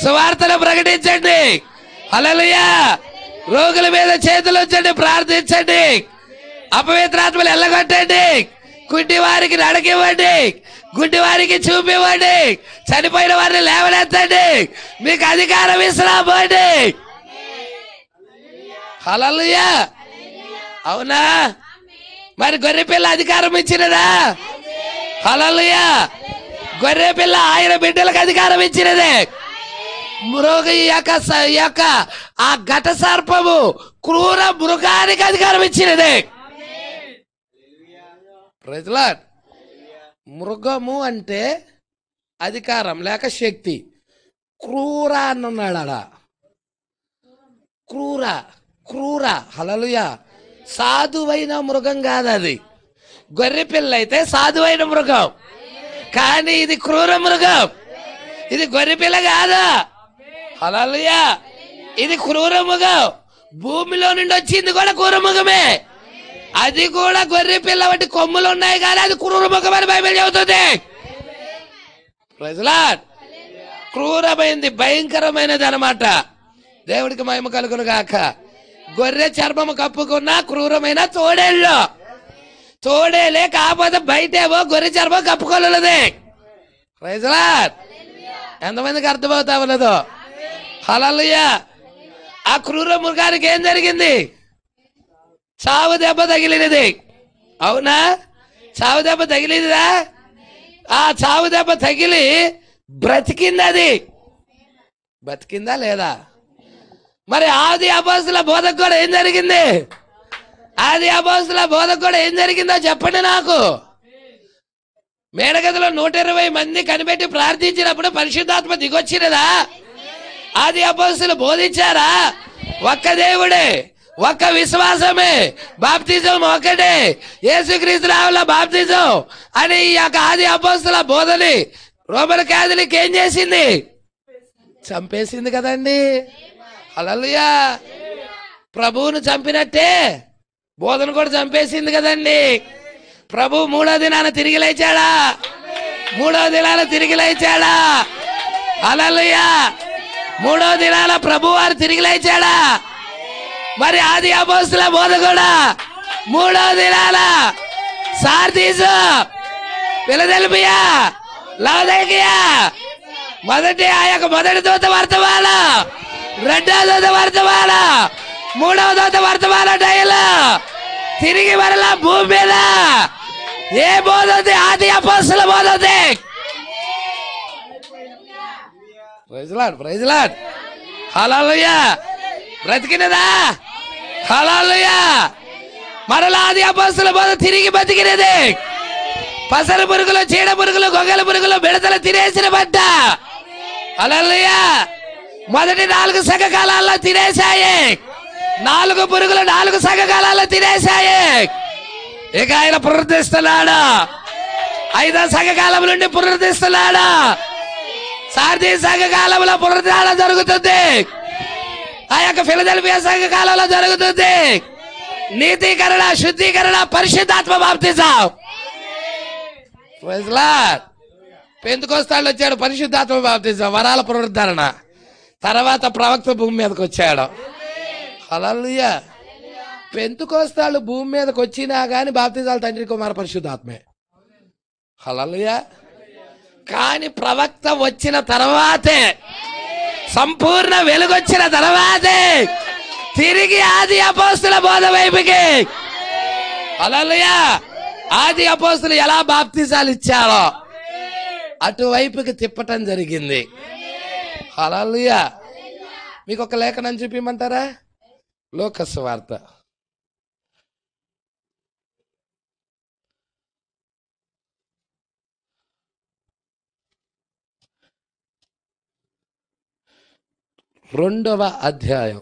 సువార్తను ప్రకటించండి. హల్లెలూయా. రోగుల మీద చేతులు ఉంచండి, ప్రార్థించండి. అపవిత్రాత్మలు ఎల్లగొట్టండి. కుంటి వారికి నడకివ్వండి, గుడ్డి వారికి చూపివ్వండి, చనిపోయిన వారిని లేవనెత్తండి. మీకు అధికారం ఇస్తున్నా పోండి. హల్లెలూయా. అవునా? మరి గొర్రె పిల్ల అధికారం ఇచ్చినదా? హల్లెలూయా. గొర్రె పిల్ల ఆయన బిడ్డలకు అధికారం ఇచ్చినదే. మృగ యొక్క ఆ ఘట సర్పము క్రూర మృగానికి అధికారం ఇచ్చినదే. Praise Lord. మృగము అంటే అధికారం లేక శక్తి. క్రూర అన్నాడా? క్రూర క్రూర. హల్లెలూయా. సాధువైన మృగం కాదు అది. గొర్రె పిల్ల అయితే సాధువైన మృగం, కానీ ఇది క్రూర మృగం. ఇది గొర్రె పిల్ల కాదు. హల్లెలూయా. ఇది క్రూర మృగం. భూమిలో నుండి వచ్చింది కూడా క్రూర మృగమే. అది కూడా గొర్రె పిల్ల వంటి కొమ్ములు ఉన్నాయి, కానీ అది క్రూర మృగం అని బైబిల్ చెబుతుంది. Praise lord. క్రూరమైంది, భయంకరమైనది అన్నమాట. దేవుడికి మహిమ కలుగును గాక. గొర్రె చర్మము కప్పుకున్న క్రూరమైన తోడేళ్ళు. తోడేలే కాకపోతే బయటేవో గొర్రె చర్మం కప్పుకోలేదే. Praise lord. ఎంతమందికి అర్థమవుతా ఉన్నదో? హల్లెలూయా. ఆ క్రూర మృగానికి ఏం జరిగింది? చావు దెబ్బ తగిలినది. అవునా? చావు దెబ్బ తగిలిందిరా? ఆ చావు దెబ్బ తగిలి బ్రతికింది. అది బతికిందా లేదా? మరి ఆది అపోస్తలుల బోధకు కూడా ఏం జరిగింది? ఆది అపోస్తలుల బోధకు కూడా ఏం జరిగిందో చెప్పండి నాకు. మేడగదిలో 120 మంది కనిపెట్టి ప్రార్థించినప్పుడు పరిశుద్ధాత్మ దిగొచ్చినదా? ఆది అపోస్తలులు బోధించారా? ఒక్క దేవుడే, ఒక్క విశ్వాసమే, బాప్తిజం ఒకటే, యేసుక్రీస్తు నామములో బాప్తిజం అని ఈ యొక్క ఆది అపోస్తలుల బోధని రోమన్ క్యాథలిక్ ఏం చేసింది? చంపేసింది కదండి. హల్లెలూయా. ప్రభువును చంపినట్టే బోధన కూడా చంపేసింది కదండి. ప్రభు 3వ దినాన తిరిగి లేచాడా? 3వ దినాన తిరిగి లేచాడా? హల్లెలూయా. 3వ దినాన ప్రభు వారు తిరిగి లేచాడా? మరి ఆది అపోస్తలుల బోధ కూడా 3వ దినాన సార్దీసు, ఫిలదెల్ఫియా, లవొదికయ మొదటి దూత వర్తమానం, 2వ దూత వర్తమానం, 3వ దూత వర్తమానం టైంలో తిరిగి మరలా భూమి మీద ఏ బోధ ఉంది? ఆది అపోస్తలుల బోధ ఉంది. Praise lord. హల్లెలూయా. బ్రతికినదా? హల్లెలూయా. మరలా ఆది అపోస్తలుల బోధ తిరిగి బతికినది. పసరు పురుగులు, చీడ పురుగులు, గొంగల పురుగులు బిడతల తినేసిన బట్ట. హల్లెలూయా. మొదటి 4 సంఘకాలాల్లో తినేశాయి. 4 పురుగులు 4 సంఘకాలాల్లో తినేశాయి. ఇక ఆయన పునరుద్ధరిస్తున్నాడు. 5వ సంఘకాలం నుండి పునరుద్ధరిస్తున్నాడు. సార్దీ సంఘకాలంలో పునరుద్ధరణ జరుగుతుంది. ఆ యొక్క ఫిలదెల్ఫియా సంఘకాలంలో జరుగుతుంది. నీతీకరణ, శుద్ధీకరణ, పరిశుద్ధాత్మ బాప్తిజం. Praise lord. పెంతెకొస్తేళ్ళు వచ్చాడు, పరిశుద్ధాత్మ బాప్తిజం, వరాల పునరుద్ధరణ. తర్వాత ప్రవక్త భూమి మీదకి వచ్చాడు. హల్లెలూయా. పెంతెకొస్తేళ్ళు భూమి మీదకి వచ్చినా గాని బాప్తిజాలు తండ్రి కుమార పరిశుద్ధాత్మే. హల్లెలూయా. కానీ ప్రవక్త వచ్చిన తర్వాతే, సంపూర్ణ వెలుగొచ్చిన తర్వాతే తిరిగి ఆది అపోస్తలుల బోధ వైపుకి. హల్లెలూయా. ఆది అపోస్తలులు ఎలా బాప్తిజాలు ఇచ్చారో అటువైపుకి తిప్పటం జరిగింది. హల్లెలూయా. మీకు ఒక లేఖనం చూపిమంటారా? లోక సువార్త 2వ అధ్యాయం.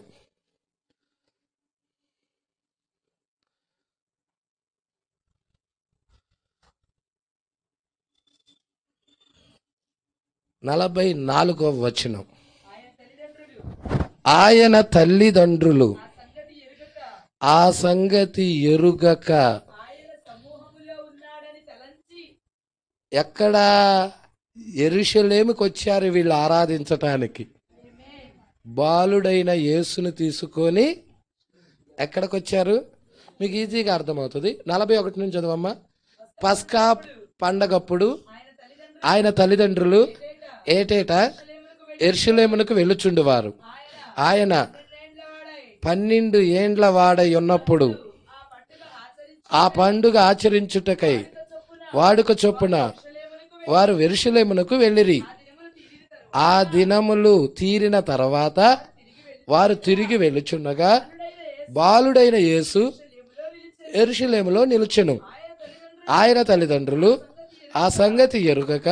నలభై 44వ వచనం. ఆయన తల్లిదండ్రులు ఆ సంగతి ఎరుగక ఎక్కడ యెరూషలేముకి వచ్చారు వీళ్ళు ఆరాధించటానికి. బాలుడైన యేసును తీసుకొని ఎక్కడికి వచ్చారు? మీకు ఈజీగా అర్థమవుతుంది. 41 నుంచి చదవమ్మా. పస్కా పండగప్పుడు ఆయన తల్లిదండ్రులు ఏటేటా యెరూషలేమునకు వెళ్ళుచుండువారు. ఆయన 12 ఏండ్ల వాడై ఉన్నప్పుడు ఆ పండుగ ఆచరించుటకై వాడుక చొప్పున వారు యెరూషలేమునకు వెళ్ళిరి. ఆ దినములు తీరిన తర్వాత వారు తిరిగి వెళ్ళుచుండగా బాలుడైన యేసు యెరూషలేములో నిలుచెను. ఆయన తల్లిదండ్రులు ఆ సంగతి ఎరుగక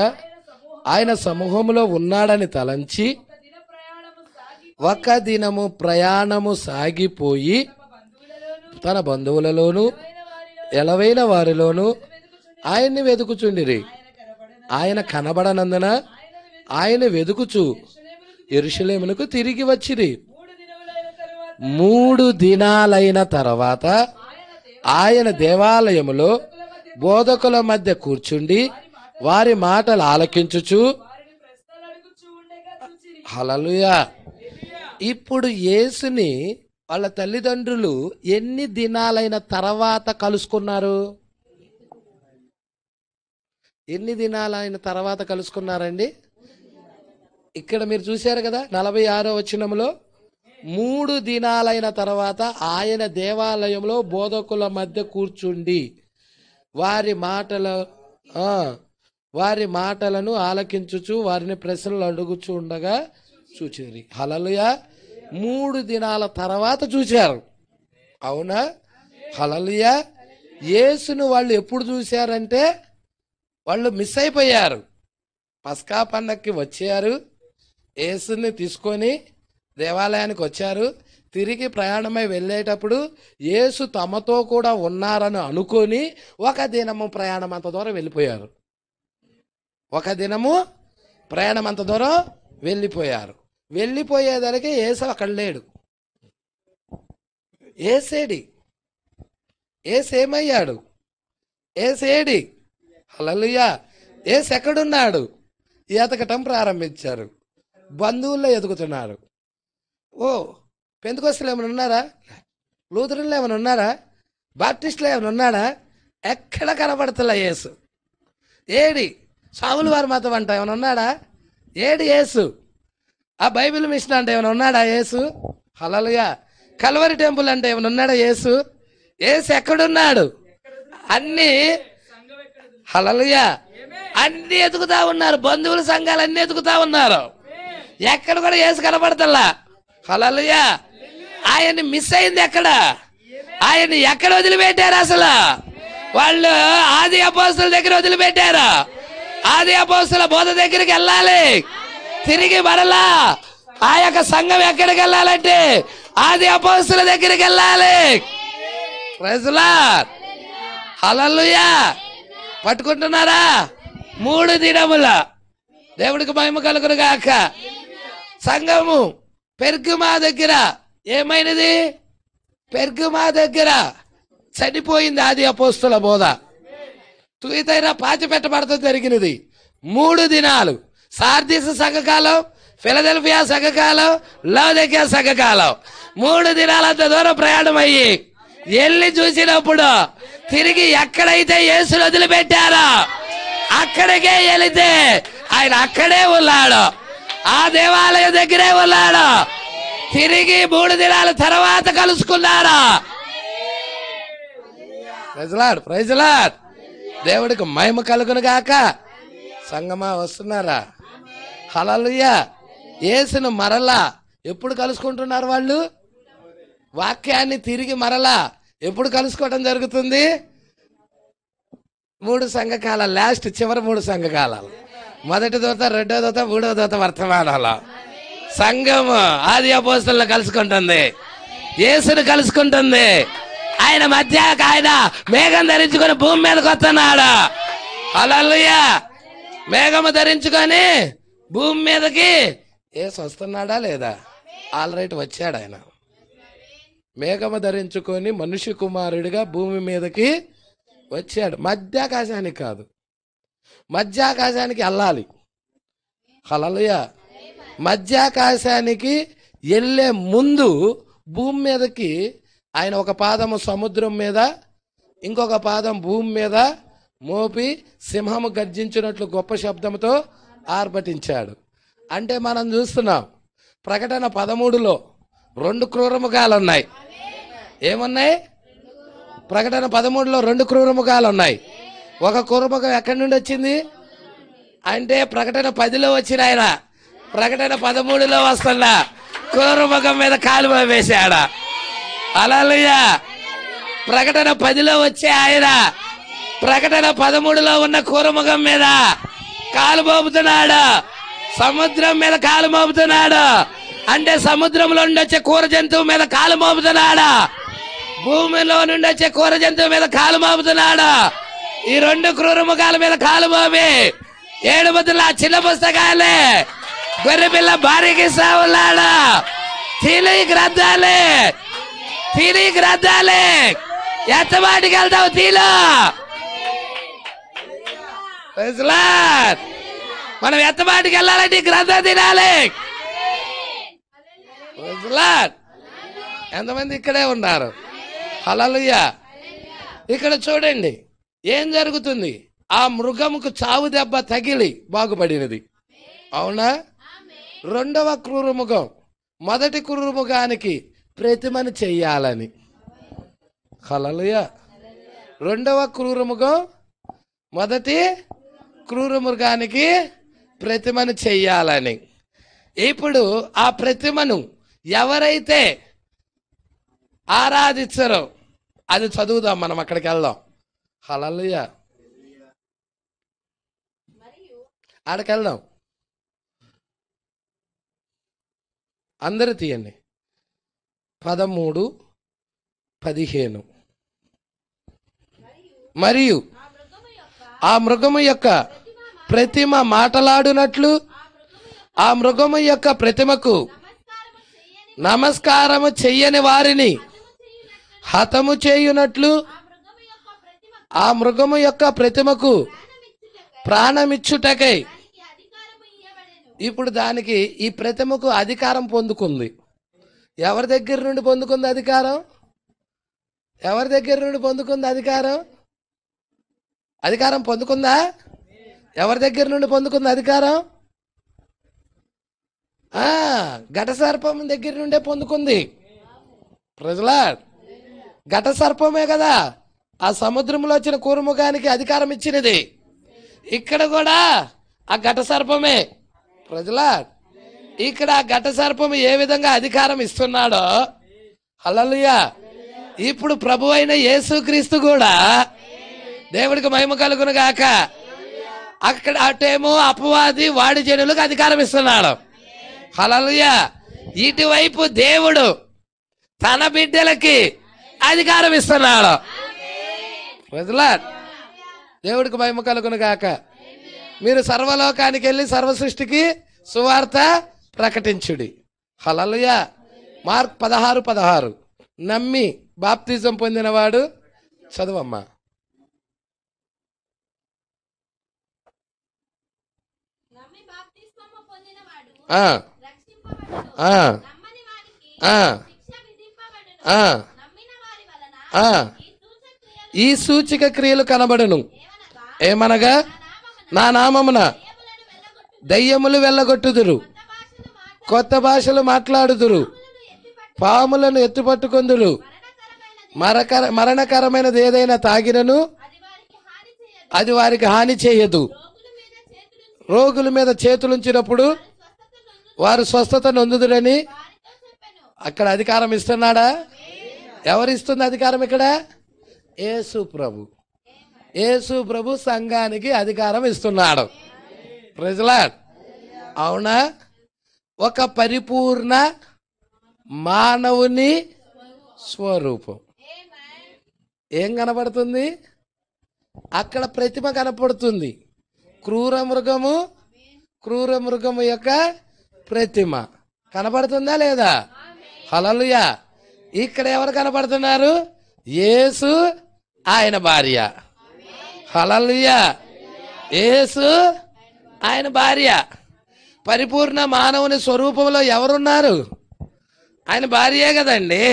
ఆయన సమూహములో ఉన్నాడని తలంచి ఒక దినము ప్రయాణము సాగిపోయి తన బంధువులలోను ఎలవైన వారిలోను ఆయన్ని వెతుకుచుండిరి. ఆయన కనబడనందున ఆయన వెతుకుచు యెరూషలేమునకు తిరిగి వచ్చిరి. 3 దినాలైన తర్వాత ఆయన దేవాలయములో బోధకుల మధ్య కూర్చుండి వారి మాటలు ఆలకించుచు. హల్లెలూయా. ఇప్పుడు యేసుని వాళ్ళ తల్లిదండ్రులు ఎన్ని దినాలైన తర్వాత కలుసుకున్నారు? ఎన్ని దినాలైన తర్వాత కలుసుకున్నారండి? ఇక్కడ మీరు చూశారు కదా 46వ వచనంలో 3 దినాలైన తర్వాత ఆయన దేవాలయంలో బోధకుల మధ్య కూర్చుండి వారి మాటలను ఆలకించుచు వారిని ప్రశ్నలు అడుగుచూ ఉండగా చూచారు. హల్లెలూయా. 3 దినాల తర్వాత చూశారు. అవునా? హల్లెలూయా. యేసును వాళ్ళు ఎప్పుడు చూశారంటే వాళ్ళు మిస్ అయిపోయారు. పస్కా పండక్కి వచ్చారు, యేసుని తీసుకొని దేవాలయానికి వచ్చారు. తిరిగి ప్రయాణమై వెళ్ళేటప్పుడు యేసు తమతో కూడా ఉన్నారని అనుకొని ఒక దినము ప్రయాణం అంత దూరం వెళ్ళిపోయారు. ఒక దినము ప్రయాణం అంత దూరం వెళ్ళిపోయారు. వెళ్ళిపోయేదానికి యేసు అక్కడ లేడు. ఏసేడి? ఏసేమయ్యాడు? ఏసేడి? హల్లెలూయా. యేసు ఎక్కడున్నాడు? ఎతకటం ప్రారంభించారు. బంధువుల్లో ఎదుగుతున్నారు. ఓ పెంతెకొస్తేలు ఏమైనా ఉన్నారా? లూథరన్లు ఏమైనా ఉన్నారా? బాప్టిస్టులు ఏమైనా ఉన్నాడా? ఎక్కడ కనబడతలే యేసు. ఏడి? సాములు వారి మతం అంట ఏమైనా ఉన్నాడా? ఏడి యేసు? ఆ బైబిల్ మిషన్ అంటే ఏమైనా ఉన్నాడా యేసు? హల్లెలూయా. కల్వరి టెంపుల్ అంటే ఏమైనా ఉన్నాడా యేసు? యేసు ఎక్కడున్నాడు? అన్ని హల్లెలూయా అన్ని ఎదుగుతా ఉన్నారు. బంధువుల సంఘాలు అన్ని ఎదుగుతా ఉన్నారు. ఎక్కడ కూడా యేసు కనబడతల్లా. హల్లెలూయా. ఆయన్ని మిస్ అయింది ఎక్కడ? ఆయన్ని ఎక్కడ వదిలిపెట్టారు అసలు? వాళ్ళు ఆది అపోస్తలుల దగ్గర వదిలిపెట్టారు. ఆది అపోస్తలుల బోధ దగ్గరికి వెళ్ళాలి. తిరిగి మరలా ఆ యొక్క సంఘం ఎక్కడికి వెళ్ళాలంటే ఆది అపోస్తలుల దగ్గరికి వెళ్ళాలి. Praise lord. హల్లెలూయా. పట్టుకుంటున్నారా? 3 దినముల దేవుడికి మహిమ కలుగును గాక. సంఘము పెర్గమా దగ్గర ఏమైనది? పెర్గమా దగ్గర చనిపోయింది ఆది అపోస్తలుల బోధ. తుయితైన పాతి పెట్టబడటం జరిగినది. 3 దినాలు సార్దీసు సంఘకాలం, ఫిలదెల్ఫియా సంఘకాలం, లవోదికీయ సంఘకాలం. 3 దినాలంత దూరం ప్రయాణం అయ్యి వెళ్ళి చూసినప్పుడు తిరిగి ఎక్కడైతే యేసును వదిలిపెట్టారో అక్కడికే వెళితే ఆయన అక్కడే ఉన్నాడు. ఆ దేవాలయం దగ్గరే ఉన్నాడు. తిరిగి 3 దినాల తర్వాత కలుసుకున్నారు. Praise lord, praise lord. దేవుడికి మహిమ కలుగును గాక. సంగమా వస్తున్నారా? హల్లెలూయా. యేసును మరలా ఎప్పుడు కలుసుకుంటున్నారు వాళ్ళు? వాక్యాన్ని తిరిగి మరలా ఎప్పుడు కలుసుకోవడం జరుగుతుంది? 3 సంఘకాలాలు, లాస్ట్ చివరి 3 సంఘకాలాలు. మొదటి దూత, రెండో దూత, మూడో దూత వర్తమానాలు. సంఘము ఆది అపోస్తలులను కలుసుకుంటుంది, యేసును కలుసుకుంటుంది. ఆయన మధ్య ఆయన మేఘం ధరించుకొని భూమి మీదకి వస్తున్నాడు. హల్లెలూయా. మేఘము ధరించుకొని భూమి మీదకి యేసు వస్తున్నాడా లేదా? ఆల్రైట్ వచ్చాడు ఆయన. మేఘము ధరించుకొని మనుష్య కుమారుడిగా భూమి మీదకి వచ్చాడు. మధ్యాకాశానికి కాదు, మధ్యాకాశానికి వెళ్ళాలి. హల్లెలూయా. మధ్యాకాశానికి వెళ్ళే ముందు భూమి మీదకి ఆయన ఒక పాదము సముద్రం మీద, ఇంకొక పాదం భూమి మీద మోపి సింహము గర్జించినట్లు గొప్ప శబ్దంతో ఆర్భటించాడు. అంటే మనం చూస్తున్నాం ప్రకటన 13లో 2 క్రూరముఖాలు ఉన్నాయి. ఏమున్నాయి? ప్రకటన 13లో 2 క్రూరముఖాలు ఉన్నాయి. ఒక క్రూరముఖం ఎక్కడి నుండి వచ్చింది అంటే ప్రకటన 10లో వచ్చిన ఆయన ప్రకటన 13లో వస్తున్నా క్రూరముఖం మీద కాలు వేశాడు. హల్లెలూయా. ప్రకటన 10లో వచ్చే ఆయన ప్రకటన 13లో ఉన్న క్రూరముఖం మీద కాలు మోపుతున్నాడు. సముద్రం మీద కాలు మోపుతున్నాడు. అంటే సముద్రంలో నుండి వచ్చే క్రూర జంతువు మీద కాలు మోపుతున్నాడు. భూమిలో నుండి వచ్చే క్రూర జంతువు మీద కాలు మోపుతున్నాడు. ఈ 2 క్రూరముఖాల మీద కాలు మోపి 7 బుద్ధుల చిన్న పుస్తకాలే గొర్రె పిల్ల భార్యకి సావులాడు. తిని గ్రంథాలే, తిని గ్రంథాలే. ఎత్తబాటికి వెళ్తావు తీలో. మనం ఎత్తబాటికి వెళ్ళాలంటే గ్రంథం తినాలి. ఎంతమంది ఇక్కడే ఉన్నారు? హల్లెలూయా. ఇక్కడ చూడండి ఏం జరుగుతుంది. ఆ మృగముకు చావు దెబ్బ తగిలి బాగుపడినది. అవునా? 2వ క్రూరముఖం మొదటి క్రూరముఖానికి ప్రతిమను చెయ్యాలని. హల్లెలూయా. 2వ క్రూరముఖం మొదటి క్రూరమృగానికి ప్రతిమను చెయ్యాలని. ఇప్పుడు ఆ ప్రతిమను ఎవరైతే ఆరాధించరో అది చదువుదాం, మనం అక్కడికి వెళ్దాం. హల్లెలూయా. ఆడికి వెళ్దాం. అందరూ తీయండి. 13, 15. మరియు ఆ మృగము యొక్క ప్రతిమ మాటలాడునట్లు ఆ మృగము యొక్క ప్రతిమకు నమస్కారము చెయ్యని వారిని హతము చేయునట్లు ఆ మృగము యొక్క ప్రతిమకు ప్రాణమిచ్చుటకై. ఇప్పుడు దానికి ఈ ప్రతిమకు అధికారం పొందుకుంది. ఎవరి దగ్గర నుండి పొందుకుంది అధికారం? ఎవరి దగ్గర నుండి పొందుకుంది అధికారం? అధికారం పొందుకుందా? ఎవరి దగ్గర నుండి పొందుకుంది అధికారం? ఘట సర్పం దగ్గర నుండే పొందుకుంది. ప్రజలా ఘట సర్పమే కదా ఆ సముద్రంలో వచ్చిన కూర్ముఖానికి అధికారం ఇచ్చినది. ఇక్కడ కూడా ఆ ఘట సర్పమే. ప్రజలా ఇక్కడ ఘట సర్పము ఏ విధంగా అధికారం ఇస్తున్నాడో, హల్లెలూయా, ఇప్పుడు ప్రభు అయిన యేసుక్రీస్తు కూడా, దేవుడికి మహిమ కలుగును గాక, అక్కడ అటేమో అపవాది వాడి జనులకు అధికారం ఇస్తున్నాడు. హల్లెలూయా. ఇటువైపు దేవుడు తన బిడ్డలకి అధికారం ఇస్తున్నాడు. దేవుడికి మహిమ కలుగును గాక. మీరు సర్వలోకానికి వెళ్ళి సర్వ సృష్టికి సువార్త ప్రకటించుడి. హల్లెలూయా. మార్క్ 16:16 నమ్మి బాప్తిజం పొందినవాడు, చదువమ్మా. ఈ సూచిక క్రియలు కనబడును. ఏమనగా నా నామమున దయ్యములు వెళ్ళగొట్టుదురు, కొత్త భాషలు మాట్లాడుదురు, పాములను ఎత్తుపట్టుకొందురు, మరణకరమైనది ఏదైనా తాగినను అది వారికి హాని చేయదు. రోగుల మీద చేతులుంచినప్పుడు వారు స్వస్థత నొందుదురని అక్కడ అధికారం ఇస్తున్నాడా? ఎవరిస్తుంది అధికారం ఇక్కడ? యేసు ప్రభు. యేసు ప్రభు సంఘానికి అధికారం ఇస్తున్నాడు. Praise the lord. అవునా? ఒక పరిపూర్ణ మానవుని స్వరూపం. ఏం కనపడుతుంది అక్కడ? ప్రతిమ కనపడుతుంది. క్రూర మృగము యొక్క ప్రతిమ కనపడుతుందా లేదా? హల్లెలూయా. ఇక్కడ ఎవరు కనపడుతున్నారు? యేసు, ఆయన భార్య. హల్లెలూయా. యేసు, ఆయన భార్య. పరిపూర్ణ మానవుని స్వరూపంలో ఎవరున్నారు? ఆయన భార్యే కదండి.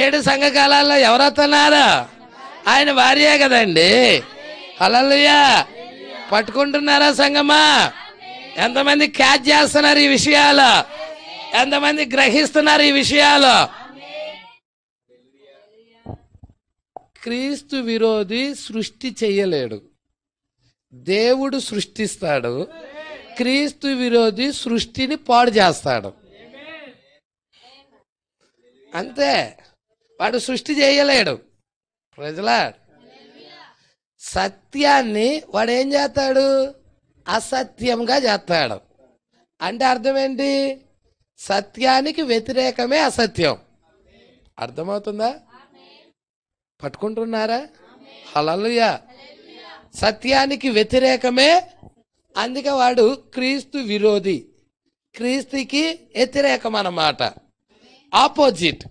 7 సంఘకాలాల్లో ఎవరు వస్తున్నారు? ఆయన భార్యే కదండి. హల్లెలూయా. పట్టుకుంటున్నారా సంగమా? ఎంతమంది క్యాచ్ చేస్తున్నారు ఈ విషయాలు? ఎంతమంది గ్రహిస్తున్నారు ఈ విషయాలు? క్రీస్తు విరోధి సృష్టి చెయ్యలేడు, దేవుడు సృష్టిస్తాడు. క్రీస్తు విరోధి సృష్టిని పాడు చేస్తాడు. అంతే, వాడు సృష్టి చేయలేడు. ప్రజలా సత్యాన్ని వాడు ఏం చేస్తాడు? అసత్యంగా చేస్తాడు. అంటే అర్థం ఏంటి? సత్యానికి వ్యతిరేకమే అసత్యం. అర్థమవుతుందా? పట్టుకుంటున్నారా? హల్లెలూయా. సత్యానికి వ్యతిరేకమే. అందుకే వాడు క్రీస్తు విరోధి, క్రీస్తుకి వ్యతిరేకం అన్నమాట. ఆపోజిట్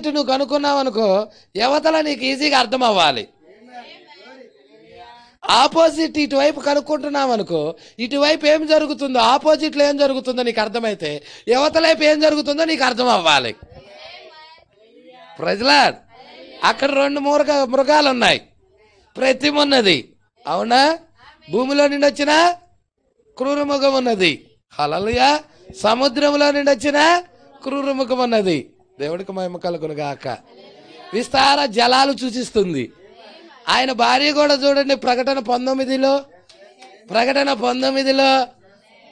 నువ్వు కనుక్కున్నావు అనుకో, యువతల నీకు ఈజీగా అర్థం అవ్వాలి. ఆపోజిట్ ఇటువైపు కనుక్కుంటున్నావు అనుకో, ఇటువైపు ఏం జరుగుతుందో, ఆపోజిట్లో ఏం జరుగుతుందో నీకు అర్థమైతే యువతలైపు ఏం జరుగుతుందో నీకు అర్థం అవ్వాలి. ప్రజలా అక్కడ 2 మృగాలు ఉన్నాయి, ప్రతిమ ఉన్నది. అవునా? భూమిలో నుండి వచ్చిన క్రూరముఖం ఉన్నది. హల్లెలూయా. సముద్రంలో నుండి వచ్చిన క్రూరముఖం ఉన్నది. దేవుడికి మహిమ కలుగును గాక. విస్తార జలాలు సూచిస్తుంది. ఆయన భార్య కూడా చూడండి, ప్రకటన 19లో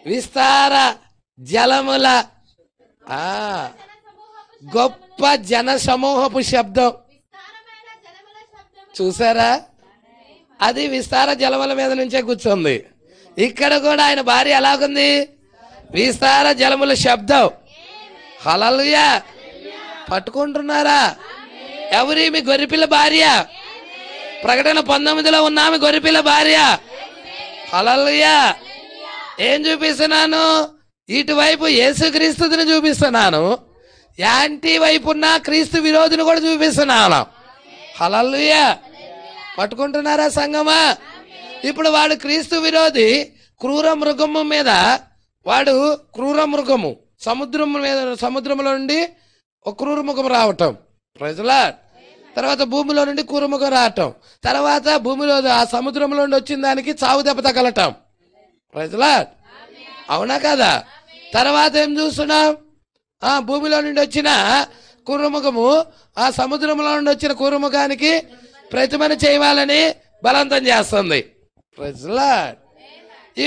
విస్తార జలముల గొప్ప జన సమూహపు శబ్దం చూసారా? అది విస్తార జలముల మీద నుంచే కూర్చుంది. ఇక్కడ కూడా ఆయన భార్య ఎలాగుంది? విస్తార జలముల శబ్దం. హల్లెలూయా. పట్టుకుంటున్నారా? ఎవరి? మీ గొర్రెపిల్ల భార్య. ప్రకటన 19లో ఉన్నామి గొర్రెపిల్ల భార్య. హల్లెలూయా. ఏం చూపిస్తున్నాను? ఇటువైపు యేసుక్రీస్తుని చూపిస్తున్నాను, యాంటీ వైపు ఉన్న క్రీస్తు విరోధిని కూడా చూపిస్తున్నాను. హల్లెలూయా. పట్టుకుంటున్నారా సంగమా? ఇప్పుడు వాడు క్రీస్తు విరోధి, క్రూర మృగము మీద, వాడు క్రూర మృగము సముద్రంలో నుండి ఒక క్రూర మృగం రావటం. ప్రజలా తర్వాత భూమిలో నుండి క్రూరముఖం రావటం, తర్వాత భూమిలో ఆ సముద్రంలో నుండి వచ్చిన దానికి చావు దెబ్బ తగలటం. ప్రజలా అవునా కదా? తర్వాత ఏం చూస్తున్నాం? భూమిలో నుండి వచ్చిన క్రూరముఖము ఆ సముద్రంలో నుండి వచ్చిన క్రూరముఖానికి ప్రతిమను చేయాలని బలవంతం చేస్తుంది. ప్రజలా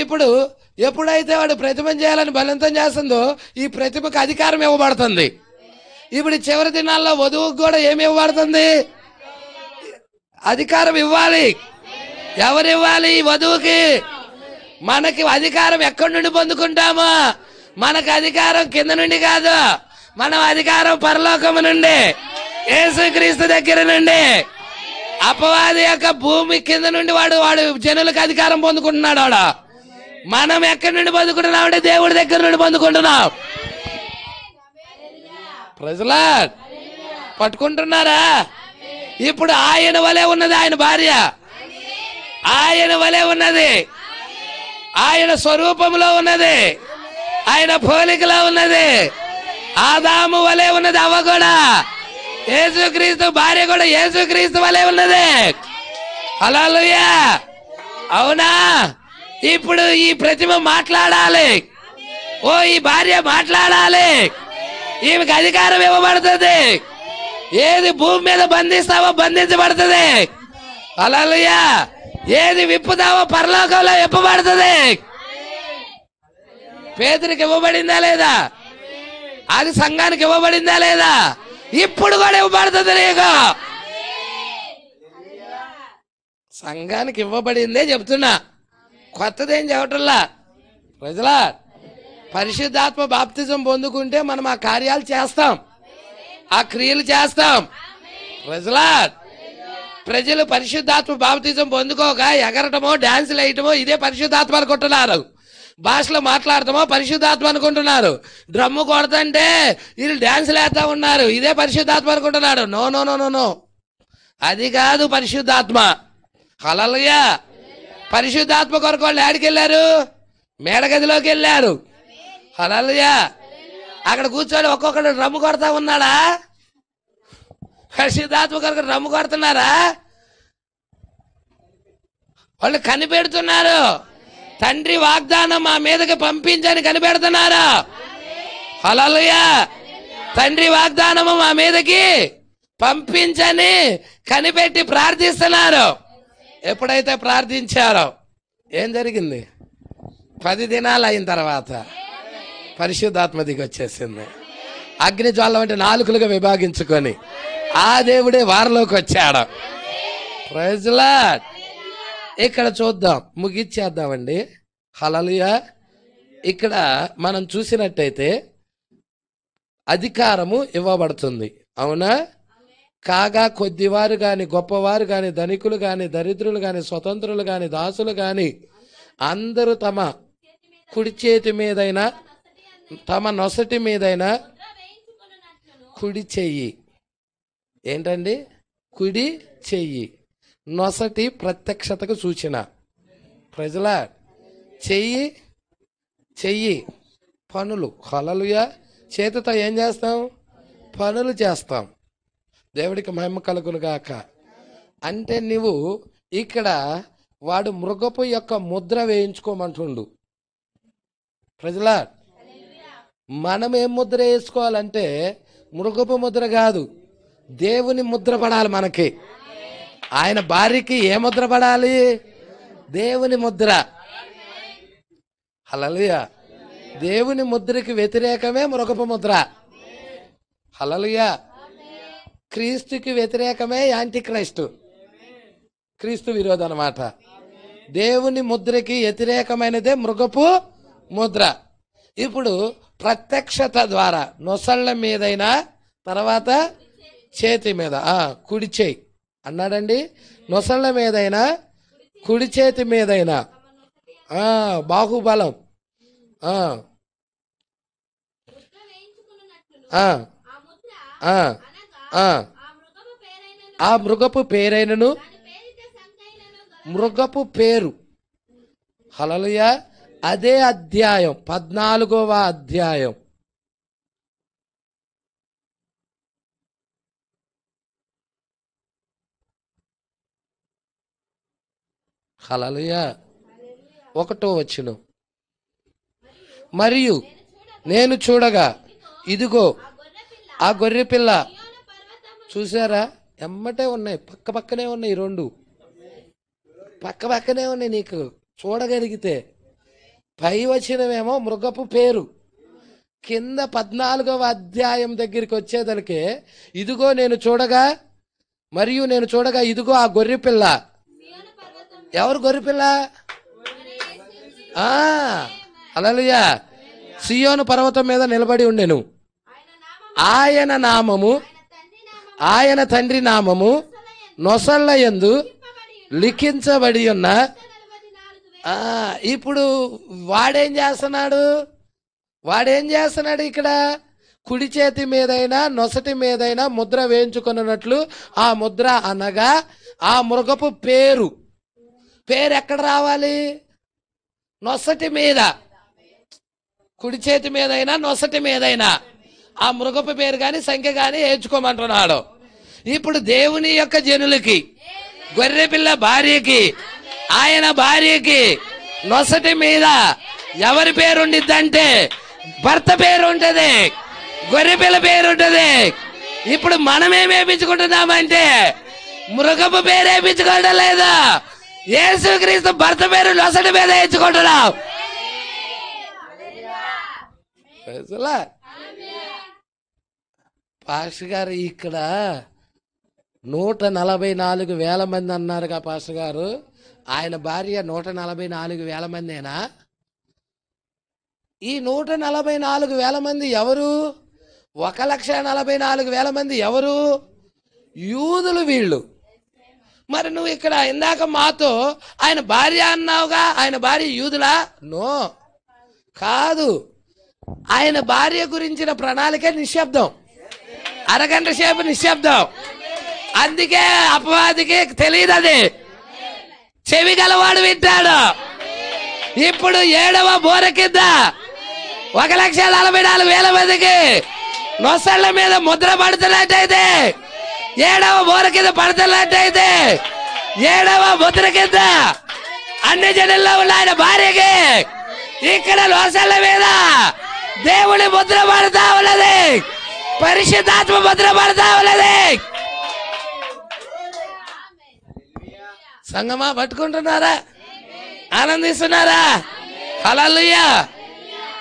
ఇప్పుడు ఎప్పుడైతే వాడు ప్రతిమను చేయాలని బలవంతం చేస్తుందో ఈ ప్రతిమకు అధికారం ఇవ్వబడుతుంది. ఇప్పుడు చివరి దినాల్లో వధువుకు కూడా ఏమి ఇవ్వబడుతుంది? అధికారం ఇవ్వాలి. ఎవరు ఇవ్వాలి? వధువుకి. మనకి అధికారం ఎక్కడి నుండి పొందుకుంటామో? మనకు అధికారం కింద నుండి కాదు, మనం అధికారం పరలోకము నుండి, యేసుక్రీస్తు దగ్గర నుండి. అపవాది యొక్క భూమి కింద నుండి వాడు జనులకు అధికారం పొందుకుంటున్నాడు. వాడు మనం ఎక్కడి నుండి పొందుకుంటున్నాం అంటే దేవుడి దగ్గర నుండి పొందుకుంటున్నాం. ప్రజలా పట్టుకుంటున్నారా? ఇప్పుడు ఆయన వలె ఉన్నది ఆయన భార్య, ఆయన వలె ఉన్నది, ఆయన స్వరూపంలో ఉన్నది, ఆయన పోలికలో ఉన్నది. ఆదాము వలె ఉన్నది అవ్వ కూడా, యేసుక్రీస్తు భార్య కూడా యేసుక్రీస్తు వలె ఉన్నది. హల్లెలూయా. అవునా? ఇప్పుడు ఈ ప్రతిమ మాట్లాడాలి. ఓ ఈ భార్య మాట్లాడాలి. ఈమెకి అధికారం ఇవ్వబడుతుంది. ఏది భూమి మీద బంధిస్తావో బంధించబడుతుంది. హల్లెలూయా. ఏది విప్పుతావో పరలోకంలో విప్పబడుతుంది. పేతురికి ఇవ్వబడిందా లేదా? అది సంఘానికి ఇవ్వబడిందా లేదా? ఇప్పుడు కూడా ఇవ్వబడుతుంది నీకు. సంఘానికి ఇవ్వబడిందే చెప్తున్నా, కొత్తదేం చెప్పటంలా. ప్రజలా పరిశుద్ధాత్మ బాప్తిజం పొందుకుంటే మనం ఆ కార్యాలు చేస్తాం, ఆ క్రియలు చేస్తాం. ప్రజలు పరిశుద్ధాత్మ బాప్తిజం పొందుకోక ఎగరటమో డాన్సులు వేయటమో ఇదే పరిశుద్ధాత్మ అనుకుంటున్నారు. భాషలో మాట్లాడతామో పరిశుద్ధాత్మ అనుకుంటున్నారు. డ్రమ్ము కొడతంటే వీళ్ళు డాన్సులు వేస్తా ఉన్నారు, ఇదే పరిశుద్ధాత్మ అనుకుంటున్నాడు. No no no no no, అది కాదు పరిశుద్ధాత్మ. హల్లెలూయా. పరిశుద్ధాత్మ కొరకు వాళ్ళు ఎక్కడికి వెళ్ళారు? మేడగదిలోకి వెళ్ళారు. హల్లెలూయా. అక్కడ కూర్చొని ఒక్కొక్కడు డ్రమ్ము కొడతా ఉన్నాడా? పరిశుద్ధాత్మ కొరకు డ్రమ్ము కొడుతున్నారా? వాళ్ళు కనిపెడుతున్నారు. తండ్రి వాగ్దానం మా మీదకి పంపించని కనిపెడుతున్నారు. హల్లెలూయా. తండ్రి వాగ్దానము మా మీదకి పంపించని కనిపెట్టి ప్రార్థిస్తున్నారు. ఎప్పుడైతే ప్రార్థించారో ఏం జరిగింది? 10 దినాలు అయిన తర్వాత పరిశుద్ధాత్మ దిగి వచ్చేసింది. అగ్ని జ్వాల వంటి నాలుకలుగా విభాగించుకొని ఆ దేవుడే వారిలోకి వచ్చాడు. Praise lord. ఇక్కడ చూద్దాం, ముగిచ్చేద్దామండి. హల్లెలూయా. ఇక్కడ మనం చూసినట్టయితే అధికారము ఇవ్వబడుతుంది. అవునా? కాగా కొద్దివారు గాని, గొప్పవారు గాని, ధనికులు గాని, దరిద్రులు గాని, స్వతంత్రులు గాని, దాసులు గాని అందరూ తమ కుడి చేతి మీదైనా తమ నొసటి మీదైనా కుడి చెయ్యి. ఏంటండి? కుడి చెయ్యి. నొసటి ప్రత్యక్షతకు సూచన. ప్రజల చెయ్యి చెయ్యి పనులు. హల్లెలూయా. చేతితో ఏం చేస్తాం? పనులు చేస్తాం. దేవుడికి మహిమ కలుగును గాక. అంటే నువ్వు ఇక్కడ వాడు మృగపు యొక్క ముద్ర వేయించుకోమంటుండు. ప్రజల మనం ఏం ముద్ర వేసుకోవాలంటే మృగపు ముద్ర కాదు, దేవుని ముద్ర పడాలి మనకి. ఆయన భార్యకి ఏ ముద్ర పడాలి? దేవుని ముద్ర. హల్లెలూయా. దేవుని ముద్రకి వ్యతిరేకమే మృగపు ముద్ర. హల్లెలూయా. క్రీస్తుకి వ్యతిరేకమే యాంటీ క్రైస్తు, క్రీస్తు విరోధి అన్నమాట. దేవుని ముద్రకి వ్యతిరేకమైనదే మృగపు ముద్ర. ఇప్పుడు ప్రత్యక్షత ద్వారా నొసళ్ళ మీదైనా తర్వాత చేతి మీద కుడి చేయి అన్నాడండి. నొసళ్ళ మీదైనా కుడి చేతి మీదైనా బాహుబలం ఆ మృగపు పేరైనను, మృగపు పేరు. హల్లెలూయా. అదే అధ్యాయం 14వ అధ్యాయం. హల్లెలూయా. 1వ వచనం. మరియు నేను చూడగా ఇదిగో ఆ గొర్రె పిల్ల. చూసారా? ఎమ్మటే ఉన్నాయి, పక్క పక్కనే ఉన్నాయి. 2 పక్క పక్కనే ఉన్నాయి. నీకు చూడగలిగితే పై వచనమేమో మృగపు పేరు. కింద 14వ అధ్యాయం దగ్గరికి వచ్చేదలికే ఇదిగో నేను చూడగా ఇదిగో ఆ గొర్రెపిల్ల. ఎవరు గొర్రెపిల్ల? హల్లెలూయా. సియోను పర్వతం మీద నిలబడి ఉండెను. ఆయన నామము, ఆయన తండ్రి నామము నొసళ్ళ యందు లిఖించబడి ఉన్న. ఇప్పుడు వాడేం చేస్తున్నాడు ఇక్కడ? కుడి చేతి మీదైనా నొసటి మీదైనా ముద్ర వేయించుకున్నట్లు ఆ ముద్ర అనగా ఆ మృగపు పేరు ఎక్కడ రావాలి? నొసటి మీద. కుడి చేతి మీదైనా నొసటి మీదైనా ఆ మృగపు పేరు కానీ సంఖ్య కానీ వేయించుకోమంటున్నాడు. ఇప్పుడు దేవుని యొక్క జనులకి, గొర్రెపిల్ల భార్యకి, ఆయన భార్యకి నొసటి మీద ఎవరి పేరు ఉండిద్దంటే భర్త పేరు ఉంటది, గొర్రెపిల్ల పేరు ఉంటది. ఇప్పుడు మనమేం వేయించుకుంటున్నామంటే మృగపు పేరు వేయించుకోవడం లేదా, యేసుక్రీస్తు భర్త పేరు నొసటి మీద వేయించుకుంటున్నాం. పాస్టర్ గారు ఇక్కడ 144,000 మంది అన్నారుగా పాస్టర్ గారు. ఆయన భార్య 144,000 మందేనా? ఈ 144,000 మంది ఎవరు? 1,44,000 మంది ఎవరు? యూదులు వీళ్ళు. మరి నువ్వు ఇక్కడ ఇందాక మాతో ఆయన భార్య అన్నావుగా, ఆయన భార్య యూదులా? నో, కాదు. ఆయన భార్య గురించిన ప్రణాళిక నిశ్శబ్దం, అరగంట సేపు నిశ్శబ్దం. అందుకే అపవాదికి తెలియదు, అది చెవి గలవాడు వింటాడు. ఇప్పుడు 7వ బోర కింద 1,44,000 మందికి నొసళ్ళ మీద ముద్ర పడుతున్నట్టయితే, 7వ బోర కింద పడుతున్నట్టయితే, 7వ ముద్ర కింద అన్ని జనుల్లో ఉన్న ఆయన భార్యకి ఇక్కడ నొసళ్ళ మీద దేవుడి ముద్ర పడతా ఉన్నది, పరిశుద్ధాత్మ ముద్ర పడతా ఉన్నది. సంగమా పట్టుకుంటున్నారా? ఆనందిస్తున్నారా? హల్లెలూయా.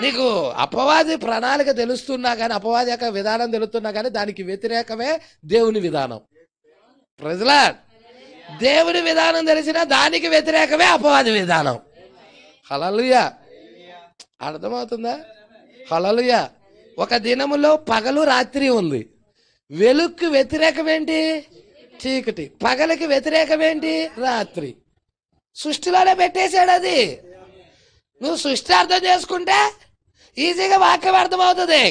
నీకు అపవాది ప్రణాళిక తెలుస్తున్నా కానీ, అపవాది యొక్క విధానం తెలుస్తున్నా కానీ దానికి వ్యతిరేకమే దేవుని విధానం. ప్రజలా, దేవుని విధానం తెలిసినా దానికి వ్యతిరేకమే అపవాది విధానం. హల్లెలూయా. అర్థమవుతుందా? హల్లెలూయా. ఒక దినములో పగలు రాత్రి ఉంది. వెలుగుకి వ్యతిరేకం ఏంటి? చీకటి. పగలకి వ్యతిరేకం ఏంటి? రాత్రి. సృష్టిలోనే పెట్టేశాడు అది. నువ్వు సృష్టి అర్థం చేసుకుంటే ఈజీగా వాక్యం అర్థమవుతుంది.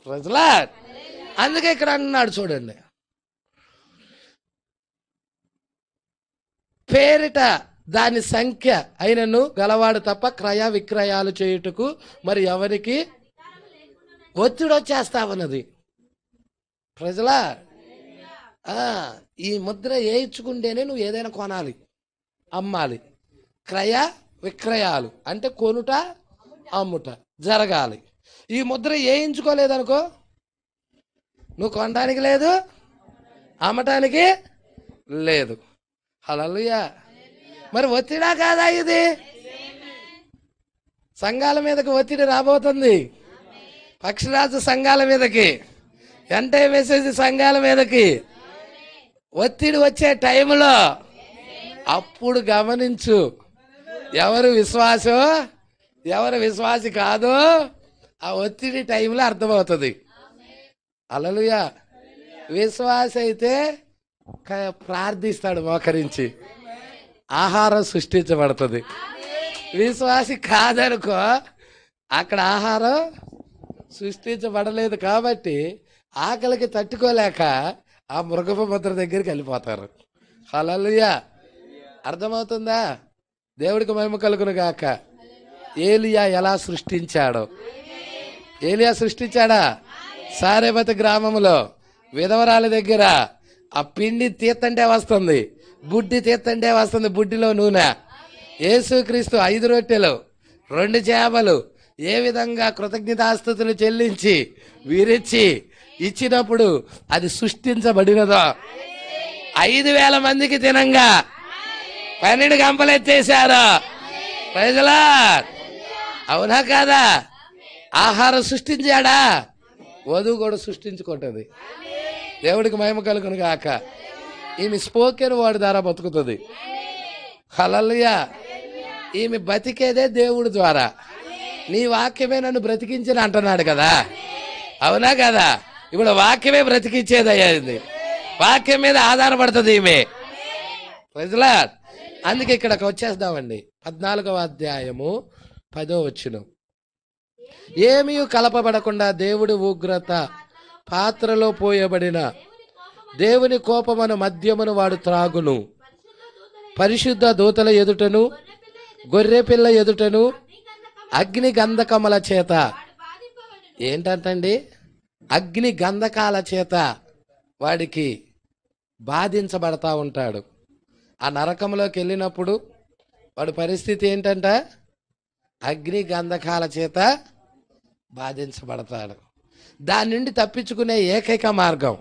ప్రజలా, అందుకే ఇక్కడ అన్నాడు చూడండి, పేరిట దాని సంఖ్య అయినను గలవాడు తప్ప క్రయ విక్రయాలు చేయుటకు మరి ఎవరికి ఒత్తిడి వచ్చేస్తా ఉన్నది. ప్రజలా, ఈ ముద్ర వేయించుకుంటేనే నువ్వు ఏదైనా కొనాలి, అమ్మాలి. క్రయ విక్రయాలు అంటే కొనుట అమ్ముట జరగాలి. ఈ ముద్ర వేయించుకోలేదనుకో, నువ్వు కొనడానికి లేదు, అమ్మటానికి లేదు. హల్లెలూయా. మరి ఒత్తిడా కాదా ఇది? సంఘాల మీదకి ఒత్తిడి రాబోతుంది. పక్షిరాజు సంఘాల మీదకి, ఎంటే మెసేజ్ సంఘాల మీదకి ఒత్తిడి వచ్చే టైంలో అప్పుడు గమనించు ఎవరు విశ్వాసం ఎవరు విశ్వాసి కాదో ఆ ఒత్తిడి టైంలో అర్థమవుతుంది. హల్లెలూయా. విశ్వాసి అయితే ప్రార్థిస్తాడు మోకరించి, ఆహారం సృష్టించబడుతుంది. విశ్వాసి కాదనుకో, అక్కడ ఆహారం సృష్టించబడలేదు కాబట్టి ఆకలికి తట్టుకోలేక ఆ మృగపు ముద్ర దగ్గరికి వెళ్ళిపోతారు. హల్లెలూయా. అర్థమవుతుందా? దేవుడికి మహిమ కలుగును గాక. ఏలియా ఎలా సృష్టించాడో, ఏలియా సృష్టించాడా? సారెపతి గ్రామంలో విధవరాల దగ్గర ఆ పిండి తీత్తంటే వస్తుంది, బుడ్డి తీత్తంటే వస్తుంది, బుడ్డిలో నూనె. యేసుక్రీస్తు 5 రొట్టెలు 2 చేపలు ఏ విధంగా కృతజ్ఞతాస్తుతులు చెల్లించి విరిచి ఇచ్చినప్పుడు అది సృష్టించబడినదో, 5,000 మందికి తినంగా 12 గంపలు ఎత్తేశారు. Praise the lord. అవునా కాదా? ఆహారం సృష్టించాడా, వధువు కూడా సృష్టించుకుంటుంది. దేవుడికి మహిమ కలుగును గాక. ఈమె స్పోకెన్ వర్డ్ ద్వారా బతుకుతుంది. హల్లెలూయా. ఈమె బతికేదే దేవుడి ద్వారా. నీ వాక్యమే నన్ను బ్రతికించిన అంటున్నాడు కదా, అవునా కదా? ఇప్పుడు వాక్యమే బ్రతికించేది అయ్యింది. వాక్యం మీద ఆధారపడుతుంది ఈమె. ప్రజలా, అందుకే ఇక్కడికి వచ్చేద్దామండి. 14వ అధ్యాయము 10వ వచనం. ఏమీ కలపబడకుండా దేవుడి ఉగ్రత పాత్రలో పోయబడిన దేవుని కోపమును మద్యమును వాడు త్రాగును. పరిశుద్ధ దూతల ఎదుటను గొర్రె పిల్ల ఎదుటను అగ్ని గంధకముల చేత, ఏంటంటండి, అగ్ని గంధకాల చేత వాడికి బాధించబడతా ఉంటాడు. ఆ నరకంలోకి వెళ్ళినప్పుడు వాడి పరిస్థితి ఏంటంట, అగ్ని గంధకాల చేత బాధించబడతాడు. దాని నుండి తప్పించుకునే ఏకైక మార్గం,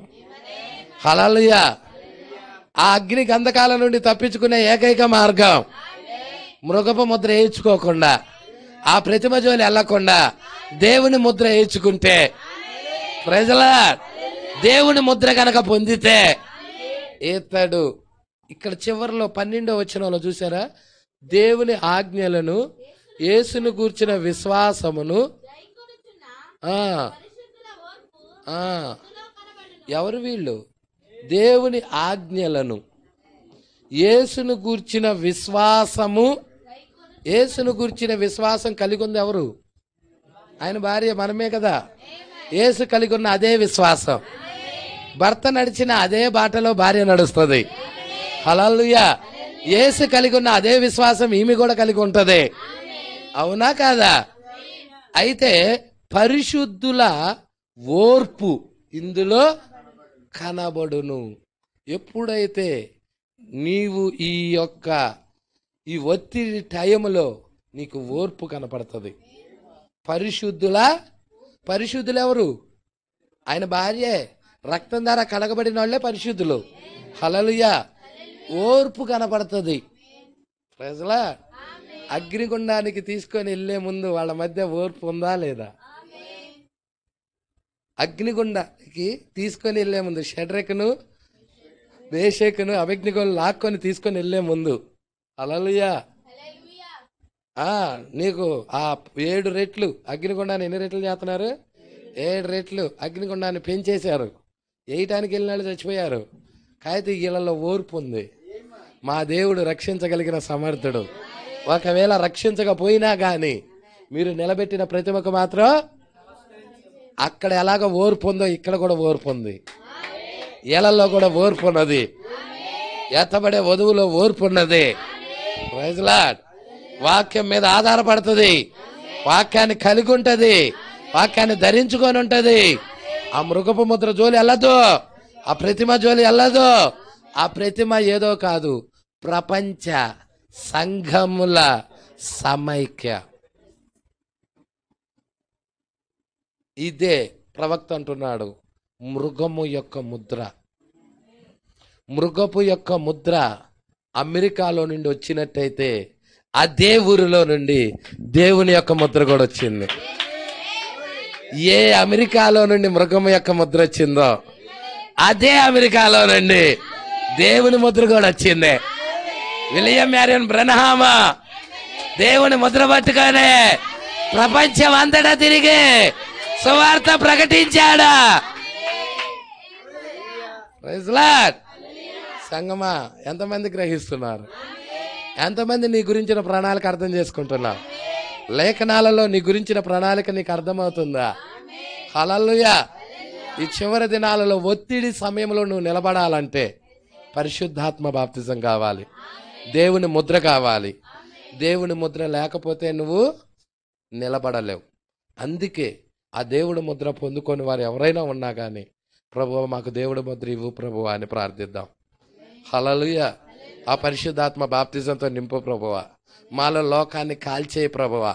హల్లెలూయా, ఆ అగ్ని గంధకాల నుండి తప్పించుకునే ఏకైక మార్గం మృగపు ముద్ర వేయించుకోకుండా, ఆ ప్రతిమ జోలి వెళ్ళకుండా దేవుని ముద్ర వేయించుకుంటే, ప్రజల దేవుని ముద్ర కనుక పొందితే ఇతడు, ఇక్కడ చివరిలో 12వ వచనంలో చూసారా, దేవుని ఆజ్ఞలను యేసును గూర్చిన విశ్వాసమును, ఎవరు వీళ్ళు? దేవుని ఆజ్ఞలను యేసును గూర్చిన విశ్వాసము. యేసును గూర్చిన విశ్వాసం కలిగి ఉంది ఎవరు? ఆయన భార్య, మనమే కదా. యేసు కలిగి ఉన్న అదే విశ్వాసం, భర్త నడిచిన అదే బాటలో భార్య నడుస్తుంది. హల్లెలూయా. యేసు కలిగి ఉన్న అదే విశ్వాసం ఈమె కూడా కలిగి ఉంటది, అవునా కాదా? అయితే పరిశుద్ధుల ఓర్పు ఇందులో కనబడును. ఎప్పుడైతే నీవు ఈ ఒత్తిడి టైంలో నీకు ఓర్పు కనపడుతుంది. పరిశుద్ధులు ఎవరు? ఆయన భార్యే, రక్తం ద్వారా కడగబడిన వాళ్ళే పరిశుద్ధులు. హల్లెలూయా. ఓర్పు కనపడుతుంది. ప్రజలా, అగ్నిగుండానికి తీసుకొని వెళ్లే ముందు వాళ్ళ మధ్య ఓర్పు ఉందా లేదా? అగ్నిగుండానికి తీసుకొని వెళ్లే ముందు షడ్రెకును మేషకును అభిజ్ఞకులు లాక్కొని తీసుకొని వెళ్లే ముందు, హల్లెలూయా, నీకు ఆ 7 రెట్లు అగ్నిగుండాన్ని ఎన్ని రెట్లు చేస్తున్నారు? 7 రెట్లు అగ్నిగుండాన్ని పెంచేశారు. వేయటానికి వెళ్ళిన వాళ్ళు చచ్చిపోయారు. కాకపోతే వీళ్ళలో ఓర్పు ఉంది. మా దేవుడు రక్షించగలిగిన సమర్థుడు. ఒకవేళ రక్షించకపోయినా గాని మీరు నిలబెట్టిన ప్రతిమకు మాత్రం అక్కడ ఎలాగ ఓర్పు ఉందో ఇక్కడ కూడా ఓర్పు ఉంది. ఏళ్లలో కూడా ఓర్పు ఉన్నది. ఎత్తబడే వధువులో ఓర్పు ఉన్నది. Praise lord. వాక్యం మీద ఆధారపడుతుంది. వాక్యాన్ని కలిగి ఉంటది. వాక్యాన్ని ధరించుకొని ఉంటది. ఆ మృగపు ముద్ర జోలి వెళ్ళదు. ఆ ప్రతిమ జోలి వెళ్ళదు. ఆ ప్రతిమ ఏదో కాదు, ప్రపంచ సంఘముల సమైక్య. ఇదే ప్రవక్త అంటున్నాడు, మృగము యొక్క ముద్ర. మృగపు యొక్క ముద్ర అమెరికాలో నుండి వచ్చినట్టయితే అదే ఊరిలో నుండి దేవుని యొక్క ముద్ర కూడా వచ్చింది. ఏ అమెరికాలో నుండి మృగము యొక్క ముద్ర వచ్చిందో అదే అమెరికాలో నుండి దేవుని ముద్ర కూడా వచ్చింది. విలియం మ్యారియన్ బ్రన్హామ్ దేవుని ముద్ర పట్టుకొని ప్రపంచం అంతటా తిరిగి సువార్త ప్రకటించాడు. Praise lord. సంగమా, ఎంతమంది గ్రహిస్తున్నారు? ఎంతమంది నీ గురించిన ప్రణాళిక అర్థం చేసుకుంటున్నావు? లేఖనాలలో నీ గురించిన ప్రణాళిక నీకు అర్థమవుతుందా? హల్లెలూయా. ఈ చివరి దినాలలో ఒత్తిడి సమయంలో నువ్వు నిలబడాలంటే పరిశుద్ధాత్మ బాప్తిజం కావాలి, దేవుని ముద్ర కావాలి. దేవుని ముద్ర లేకపోతే నువ్వు నిలబడలేవు. అందుకే ఆ దేవుడి ముద్ర పొందుకొని వారు ఎవరైనా ఉన్నా కానీ, ప్రభువా మాకు దేవుడి ముద్ర ఇవ్వు ప్రభువా అని ప్రార్థిద్దాం. హల్లెలూయా. ఆ పరిశుద్ధాత్మ బాప్తిజంతో నింపు ప్రభువా. మాలో లోకాన్ని కాల్చేయి ప్రభువా.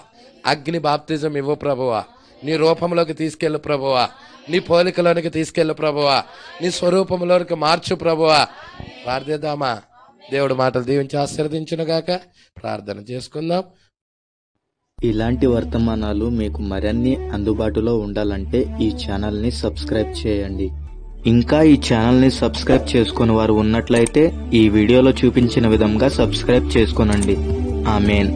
అగ్ని బాప్తిజం ఇవ్వు ప్రభువా. నీ రూపంలోకి తీసుకెళ్ళు ప్రభువా. నీ పోలికలోనికి తీసుకెళ్ళు ప్రభువా. నీ స్వరూపంలోనికి మార్చు ప్రభువా. ప్రార్థిద్దామా? దేవుడి మాటలు దీవించి ఆశీర్వదించునుగాక. ప్రార్థన చేసుకుందాం. ఇలాంటి వర్తమానాలు మీకు మరిన్ని అందుబాటులో ఉండాలంటే ఈ ఛానల్ని సబ్స్క్రైబ్ చేయండి. ఇంకా ఈ ఛానల్ని సబ్స్క్రైబ్ చేసుకుని వారు ఉన్నట్లయితే ఈ వీడియోలో చూపించిన విధంగా సబ్స్క్రైబ్ చేసుకోనండి. ఆమేన్.